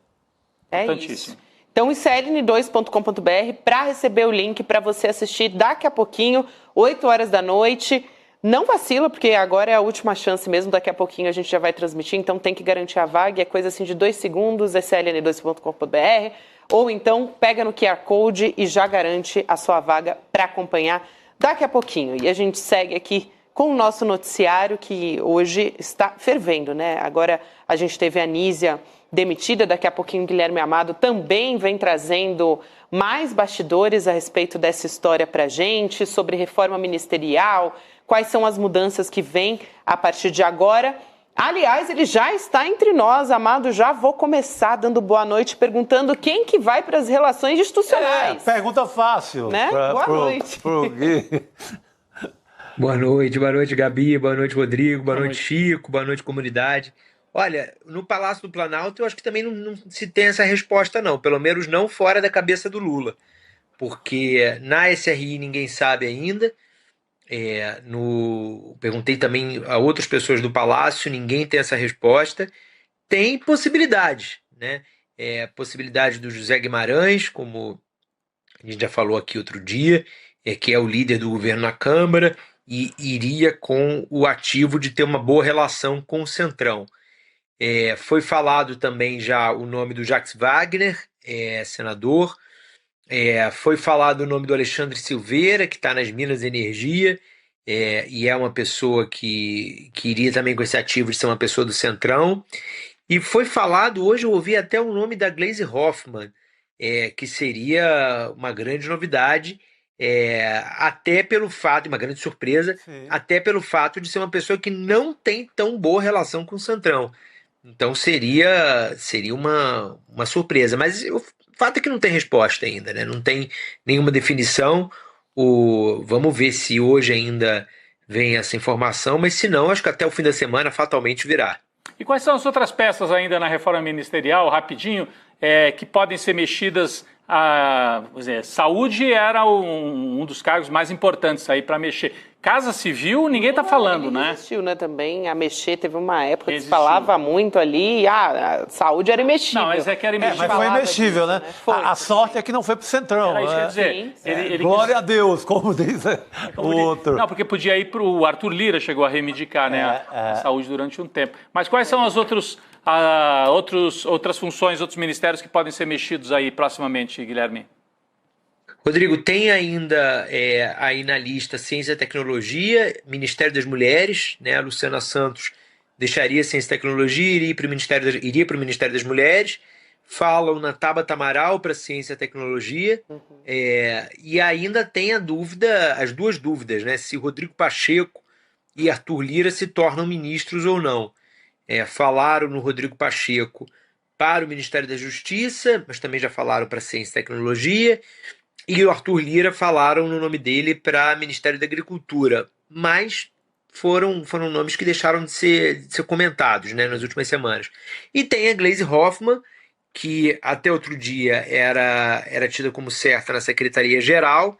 É isso. Então, icln2.com.br para receber o link para você assistir daqui a pouquinho, 8 horas da noite. Não vacila, porque agora é a última chance mesmo, daqui a pouquinho a gente já vai transmitir, então tem que garantir a vaga, é coisa assim de 2 segundos, icln2.com.br, ou então pega no QR Code e já garante a sua vaga para acompanhar daqui a pouquinho. E a gente segue aqui com o nosso noticiário, que hoje está fervendo, né? Agora a gente teve a Anísia demitida, daqui a pouquinho o Guilherme Amado também vem trazendo mais bastidores a respeito dessa história para a gente, sobre reforma ministerial, quais são as mudanças que vêm a partir de agora. Aliás, ele já está entre nós, Amado, já vou começar dando boa noite, perguntando quem que vai para as relações institucionais. Pergunta fácil. Né? Boa noite. Boa noite, Gabi, boa noite, Rodrigo, boa noite, Chico, boa noite, comunidade. Olha, no Palácio do Planalto eu acho que também não se tem essa resposta não, pelo menos não fora da cabeça do Lula, porque na SRI ninguém sabe ainda, perguntei também a outras pessoas do Palácio, ninguém tem essa resposta. Tem possibilidades, né? Possibilidade do José Guimarães, como a gente já falou aqui outro dia, que é o líder do governo na Câmara e iria com o ativo de ter uma boa relação com o Centrão. Foi falado também já o nome do Jacques Wagner, senador. Foi falado o nome do Alexandre Silveira, que está nas Minas de Energia, e é uma pessoa que iria também com esse ativo de ser uma pessoa do Centrão. E foi falado, hoje eu ouvi até o nome da Gleisi Hoffmann, que seria uma grande novidade, até pelo fato, uma grande surpresa, até pelo fato de ser uma pessoa que não tem tão boa relação com o Centrão. Então seria uma surpresa, mas o fato é que não tem resposta ainda, né? Não tem nenhuma definição. Vamos ver se hoje ainda vem essa informação, mas se não, acho que até o fim da semana fatalmente virá. E quais são as outras peças ainda na reforma ministerial, rapidinho, que podem ser mexidas? Saúde era um dos cargos mais importantes aí para mexer. Casa Civil, ninguém está falando, né? Existiu, né, também, a mexer, teve uma época que se falava muito ali, a saúde era imexível. Não, mas que era imexível. Mas foi imexível, né? A sorte é que não foi para o Centrão. Era isso que eu ia dizer. Glória a Deus, como diz o outro. Não, porque podia ir para o Arthur Lira, chegou a reivindicar a saúde durante um tempo. Mas quais são as outras funções, outros ministérios que podem ser mexidos aí proximamente, Guilherme? Rodrigo, tem ainda aí na lista Ciência e Tecnologia, Ministério das Mulheres, né? A Luciana Santos deixaria Ciência e Tecnologia, iria para o Ministério das Mulheres. Falam na Tabata Amaral para Ciência e Tecnologia. E ainda tem as duas dúvidas, né? Se Rodrigo Pacheco e Arthur Lira se tornam ministros ou não. Falaram no Rodrigo Pacheco para o Ministério da Justiça, mas também já falaram para Ciência e Tecnologia. E o Arthur Lira falaram no nome dele para o Ministério da Agricultura, mas foram nomes que deixaram de ser comentados, né, nas últimas semanas. E tem a Gleisi Hoffmann, que até outro dia era tida como certa na Secretaria-Geral,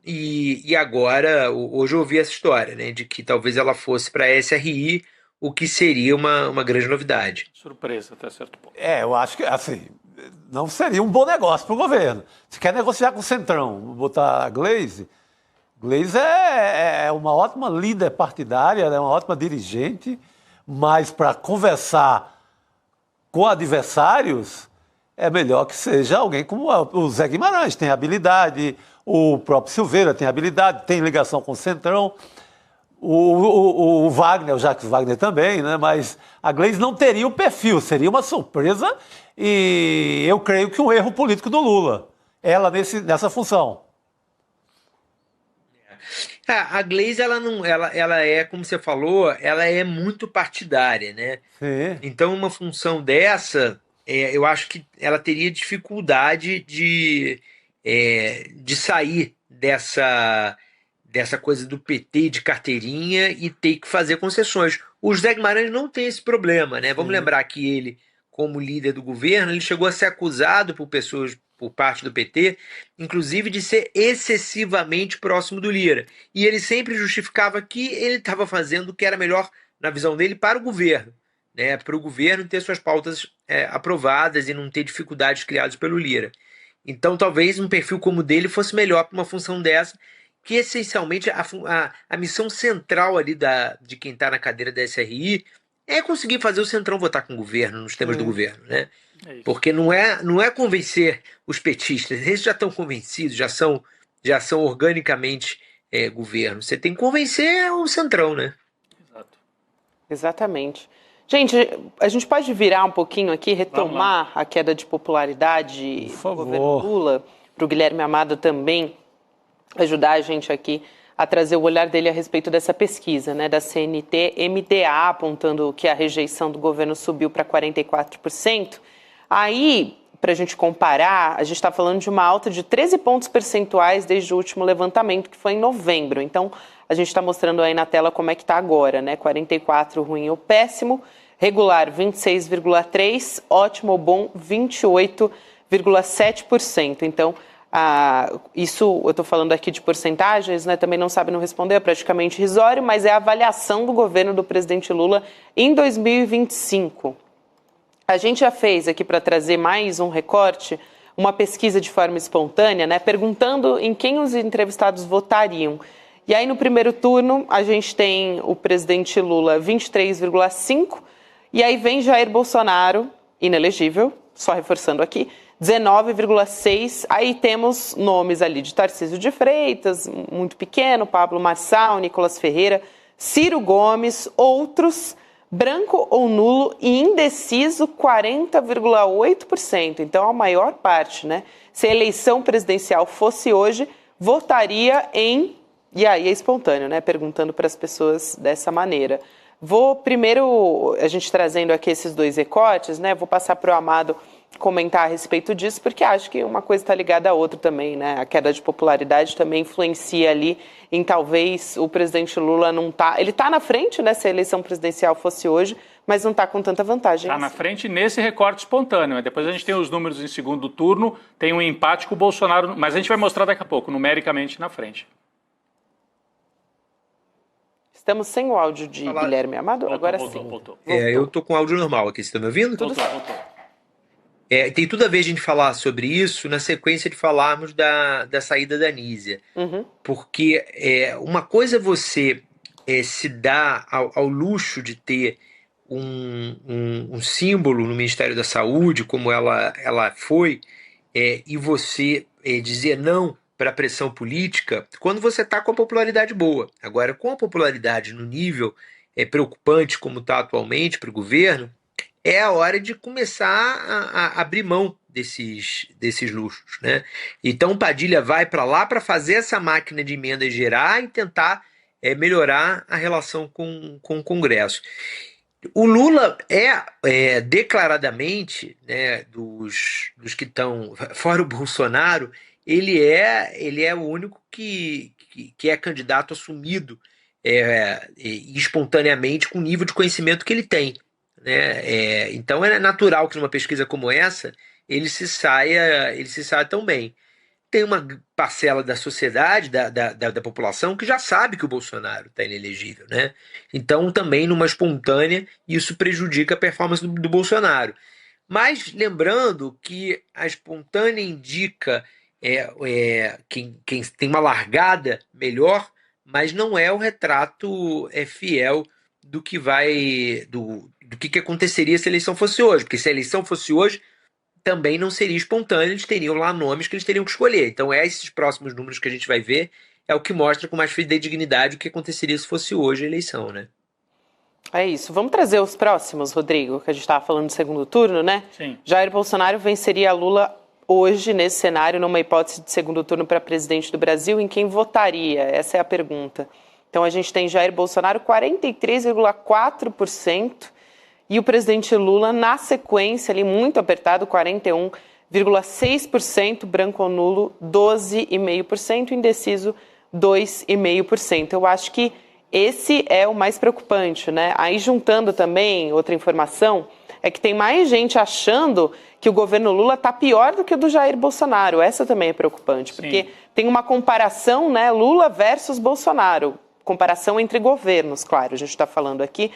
e agora, hoje eu ouvi essa história, né, de que talvez ela fosse para a SRI, o que seria uma grande novidade. Surpresa, até certo ponto. Eu acho que, assim, não seria um bom negócio para o governo. Se quer negociar com o Centrão, botar a Gleisi é uma ótima líder partidária, é uma ótima dirigente, mas para conversar com adversários, é melhor que seja alguém como o Zé Guimarães, tem habilidade, o próprio Silveira tem habilidade, tem ligação com o Centrão. O Wagner, o Jacques Wagner também, né? Mas a Gleisi não teria o perfil, seria uma surpresa e eu creio que um erro político do Lula, ela nessa função. A Gleisi, ela é, como você falou, ela é muito partidária, né? Sim. Então uma função dessa eu acho que ela teria dificuldade de sair dessa coisa do PT de carteirinha e ter que fazer concessões. O José Guimarães não tem esse problema, né? Vamos lembrar que ele, como líder do governo, ele chegou a ser acusado por pessoas, por parte do PT, inclusive de ser excessivamente próximo do Lira. E ele sempre justificava que ele estava fazendo o que era melhor, na visão dele, para o governo, né? Para o governo ter suas pautas aprovadas e não ter dificuldades criadas pelo Lira. Então, talvez um perfil como o dele fosse melhor para uma função dessa, que essencialmente a missão central ali de quem está na cadeira da SRI é conseguir fazer o Centrão votar com o governo, nos temas do governo, né? Porque não é convencer os petistas, eles já estão convencidos, já são organicamente governo. Você tem que convencer o Centrão, né? Exatamente. Gente, a gente pode virar um pouquinho aqui, retomar a queda de popularidade do governo Lula, para o Guilherme Amado também ajudar a gente aqui a trazer o olhar dele a respeito dessa pesquisa, né, da CNT-MDA, apontando que a rejeição do governo subiu para 44%. Aí, para a gente comparar, a gente está falando de uma alta de 13 pontos percentuais desde o último levantamento, que foi em novembro. Então, a gente está mostrando aí na tela como é que está agora, né? 44 ruim ou péssimo, regular 26,3%, ótimo ou bom 28,7%. Então, isso eu estou falando aqui de porcentagens, né? Também não sabe não responder, é praticamente irrisório, mas é a avaliação do governo do presidente Lula em 2025. A gente já fez aqui, para trazer mais um recorte, uma pesquisa de forma espontânea, né? Perguntando em quem os entrevistados votariam. E aí, no primeiro turno, a gente tem o presidente Lula 23,5%, e aí vem Jair Bolsonaro, inelegível, só reforçando aqui, 19,6%. Aí temos nomes ali de Tarcísio de Freitas, muito pequeno, Pablo Marçal, Nicolas Ferreira, Ciro Gomes, outros, branco ou nulo e indeciso, 40,8%. Então, a maior parte, né? Se a eleição presidencial fosse hoje, votaria em... E aí é espontâneo, né? Perguntando para as pessoas dessa maneira. Vou primeiro, a gente trazendo aqui esses dois recortes, né? Vou passar para o Amado comentar a respeito disso, porque acho que uma coisa está ligada à outra também, né? A queda de popularidade também influencia ali em talvez o presidente Lula não tá... Ele está na frente, né? Se a eleição presidencial fosse hoje, mas não está com tanta vantagem. Está na frente nesse recorte espontâneo. Depois a gente tem os números em segundo turno, tem um empate com o Bolsonaro, mas a gente vai mostrar daqui a pouco, numericamente na frente. Estamos sem o áudio de Guilherme Amado? Agora sim. Voltou. Eu estou com o áudio normal aqui, você está me ouvindo? Voltou. Tem tudo a ver a gente falar sobre isso na sequência de falarmos da saída da Anísia. Porque uma coisa é você se dar ao luxo de ter um símbolo no Ministério da Saúde, como ela foi, e você dizer não para a pressão política quando você está com a popularidade boa. Agora, com a popularidade no nível preocupante como está atualmente para o governo, é a hora de começar a abrir mão desses luxos, né? Então, Padilha vai para lá para fazer essa máquina de emendas girar e tentar melhorar a relação com o Congresso. O Lula declaradamente, né, dos que estão fora o Bolsonaro, ele é o único que é candidato assumido espontaneamente com o nível de conhecimento que ele tem, né? Então é natural que numa pesquisa como essa ele se saia tão bem. Tem uma parcela da sociedade, da população, que já sabe que o Bolsonaro está inelegível, né? Então também numa espontânea isso prejudica a performance do Bolsonaro. Mas lembrando que a espontânea indica quem tem uma largada melhor, mas não é o retrato fiel do que aconteceria se a eleição fosse hoje, porque se a eleição fosse hoje também não seria espontâneo, eles teriam lá nomes que eles teriam que escolher. Então esses próximos números que a gente vai ver é o que mostra com mais fidedignidade o que aconteceria se fosse hoje a eleição, né? É isso. Vamos trazer os próximos, Rodrigo, que a gente estava falando do segundo turno, né? Sim. Jair Bolsonaro venceria Lula hoje, nesse cenário, numa hipótese de segundo turno para presidente do Brasil, em quem votaria? Essa é a pergunta. Então, a gente tem Jair Bolsonaro, 43,4%, E o presidente Lula, na sequência, ali muito apertado, 41,6%, branco ou nulo, 12,5%, indeciso, 2,5%. Eu acho que esse é o mais preocupante, né? Aí, juntando também outra informação, é que tem mais gente achando que o governo Lula está pior do que o do Jair Bolsonaro. Essa também é preocupante, porque tem uma comparação, né, Lula versus Bolsonaro, comparação entre governos, claro, a gente está falando aqui.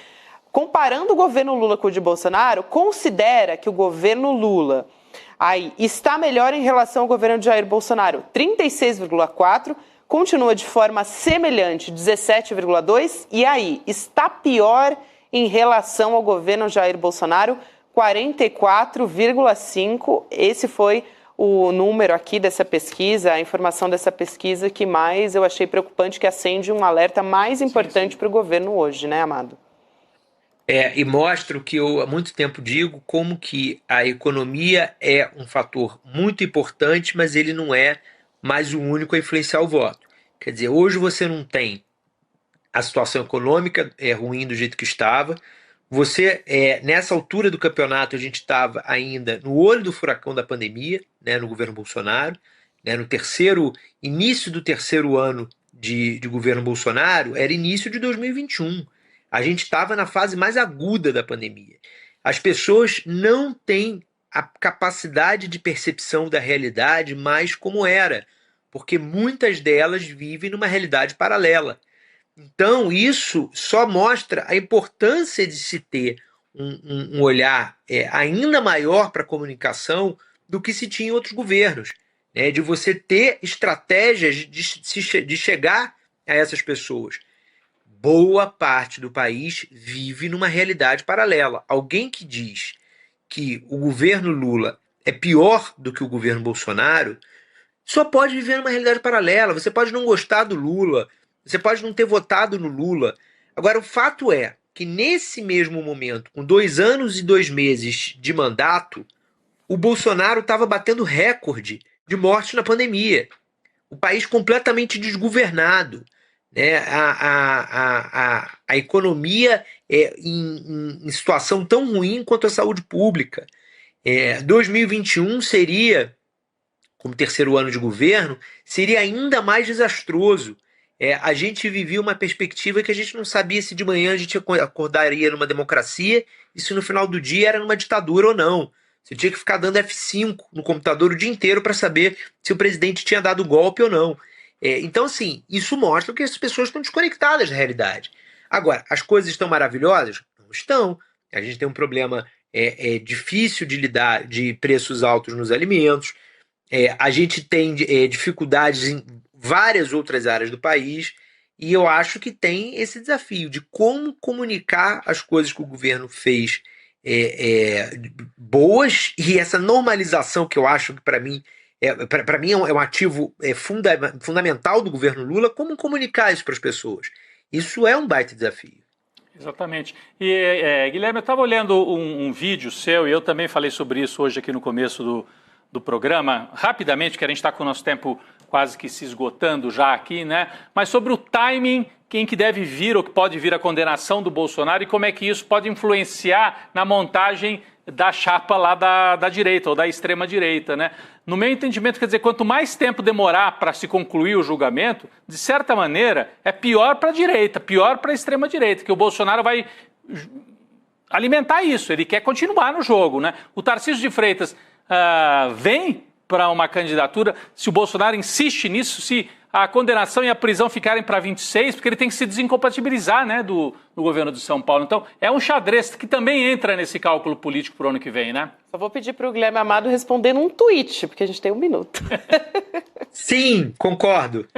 Comparando o governo Lula com o de Bolsonaro, considera que o governo Lula aí está melhor em relação ao governo de Jair Bolsonaro, 36,4%, continua de forma semelhante, 17,2%, e aí, está pior em relação ao governo Jair Bolsonaro, 44,5%. Esse foi o número aqui dessa pesquisa, a informação dessa pesquisa que mais eu achei preocupante, que acende um alerta mais importante para o governo hoje, né, Amado? E mostra o que eu há muito tempo digo, como que a economia é um fator muito importante, mas ele não é mais o único a influenciar o voto. Quer dizer, hoje você não tem a situação econômica ruim do jeito que estava. Você, nessa altura do campeonato, a gente estava ainda no olho do furacão da pandemia, né, no governo Bolsonaro, né, no início do terceiro ano de governo Bolsonaro, era início de 2021. A gente estava na fase mais aguda da pandemia. As pessoas não têm a capacidade de percepção da realidade mais como era, porque muitas delas vivem numa realidade paralela. Então, isso só mostra a importância de se ter um olhar ainda maior para a comunicação do que se tinha em outros governos, né? De você ter estratégias de chegar a essas pessoas. Boa parte do país vive numa realidade paralela. Alguém que diz que o governo Lula é pior do que o governo Bolsonaro só pode viver numa realidade paralela. Você pode não gostar do Lula, você pode não ter votado no Lula. Agora, o fato é que nesse mesmo momento, com 2 anos e 2 meses de mandato, o Bolsonaro estava batendo recorde de mortes na pandemia. O país completamente desgovernado. Né? A economia em situação tão ruim quanto a saúde pública. 2021 seria, como terceiro ano de governo, seria ainda mais desastroso. A gente vivia uma perspectiva que a gente não sabia se de manhã a gente acordaria numa democracia e se no final do dia era numa ditadura ou não. Você tinha que ficar dando F5 no computador o dia inteiro para saber se o presidente tinha dado golpe ou não. Então, assim, isso mostra que as pessoas estão desconectadas da realidade. Agora, as coisas estão maravilhosas? Não estão. A gente tem um problema difícil de lidar, de preços altos nos alimentos. A gente tem dificuldades em várias outras áreas do país. E eu acho que tem esse desafio de como comunicar as coisas que o governo fez boas, e essa normalização que eu acho que, para mim, é um ativo fundamental do governo Lula, como comunicar isso para as pessoas. Isso é um baita desafio. Exatamente. E, Guilherme, eu estava olhando um vídeo seu, e eu também falei sobre isso hoje aqui no começo do programa, rapidamente, que a gente está com o nosso tempo quase que se esgotando já aqui, né? Mas sobre o timing em que deve vir ou que pode vir a condenação do Bolsonaro e como é que isso pode influenciar na montagem da chapa lá da direita ou da extrema-direita, né? No meu entendimento, quer dizer, quanto mais tempo demorar para se concluir o julgamento, de certa maneira, é pior para a direita, pior para a extrema-direita, que o Bolsonaro vai alimentar isso, ele quer continuar no jogo, né? O Tarcísio de Freitas vem para uma candidatura, se o Bolsonaro insiste nisso, se a condenação e a prisão ficarem para 26, porque ele tem que se desincompatibilizar, né, do governo de São Paulo. Então, é um xadrez que também entra nesse cálculo político para o ano que vem, né? Só vou pedir para o Guilherme Amado responder num tweet, porque a gente tem 1 minuto. Sim, concordo.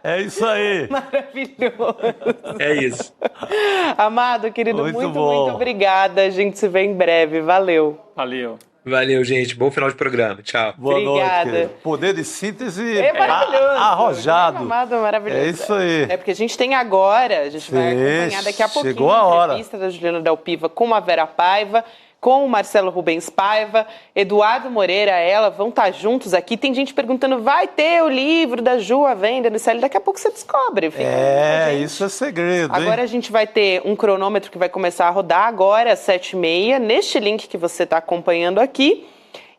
É isso aí. Maravilhoso. É isso. Amado, querido, muito obrigada. A gente se vê em breve. Valeu. Valeu. Valeu, gente. Bom final de programa. Tchau. Boa noite, querido. Poder de síntese maravilhoso. Arrojado. Amado, maravilhoso. É isso aí. É porque a gente tem agora, a gente vai acompanhar daqui a pouquinho chegou a hora. Entrevista da Juliana Del Piva com a Vera Paiva. com o Marcelo Rubens Paiva, Eduardo Moreira, ela vão estar juntos aqui. Tem gente perguntando, vai ter o livro da Ju à venda no ICL? Daqui a pouco você descobre. Isso é segredo, hein? Agora a gente vai ter um cronômetro que vai começar a rodar agora às 7h30, neste link que você está acompanhando aqui.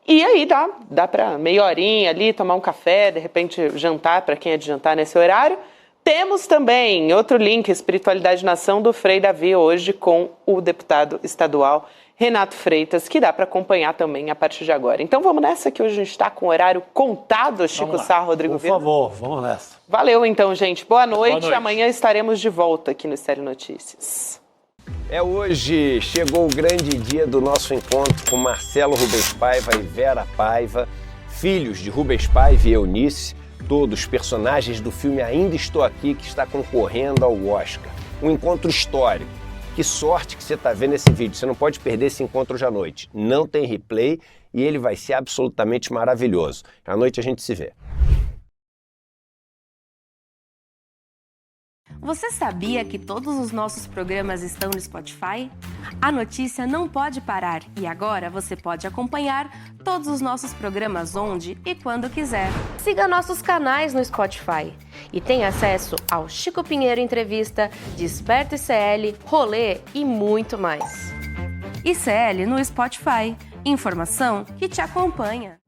E aí dá para meia horinha ali, tomar um café, de repente jantar, para quem é de jantar nesse horário. Temos também outro link, Espiritualidade Nação, do Frei Davi, hoje com o deputado estadual Renato Freitas, que dá para acompanhar também a partir de agora. Então vamos nessa, que hoje a gente está com o horário contado, Chico Sá, Rodrigo Vitor. Por favor, vamos nessa. Valeu então, gente. Boa noite. Amanhã estaremos de volta aqui no Estéreo Notícias. Hoje chegou o grande dia do nosso encontro com Marcelo Rubens Paiva e Vera Paiva, filhos de Rubens Paiva e Eunice, todos personagens do filme Ainda Estou Aqui, que está concorrendo ao Oscar. Um encontro histórico. Que sorte que você está vendo esse vídeo, você não pode perder esse encontro hoje à noite. Não tem replay e ele vai ser absolutamente maravilhoso. À noite a gente se vê. Você sabia que todos os nossos programas estão no Spotify? A notícia não pode parar e agora você pode acompanhar todos os nossos programas onde e quando quiser. Siga nossos canais no Spotify e tenha acesso ao Chico Pinheiro Entrevista, Desperta ICL, Rolê e muito mais. ICL no Spotify. Informação que te acompanha.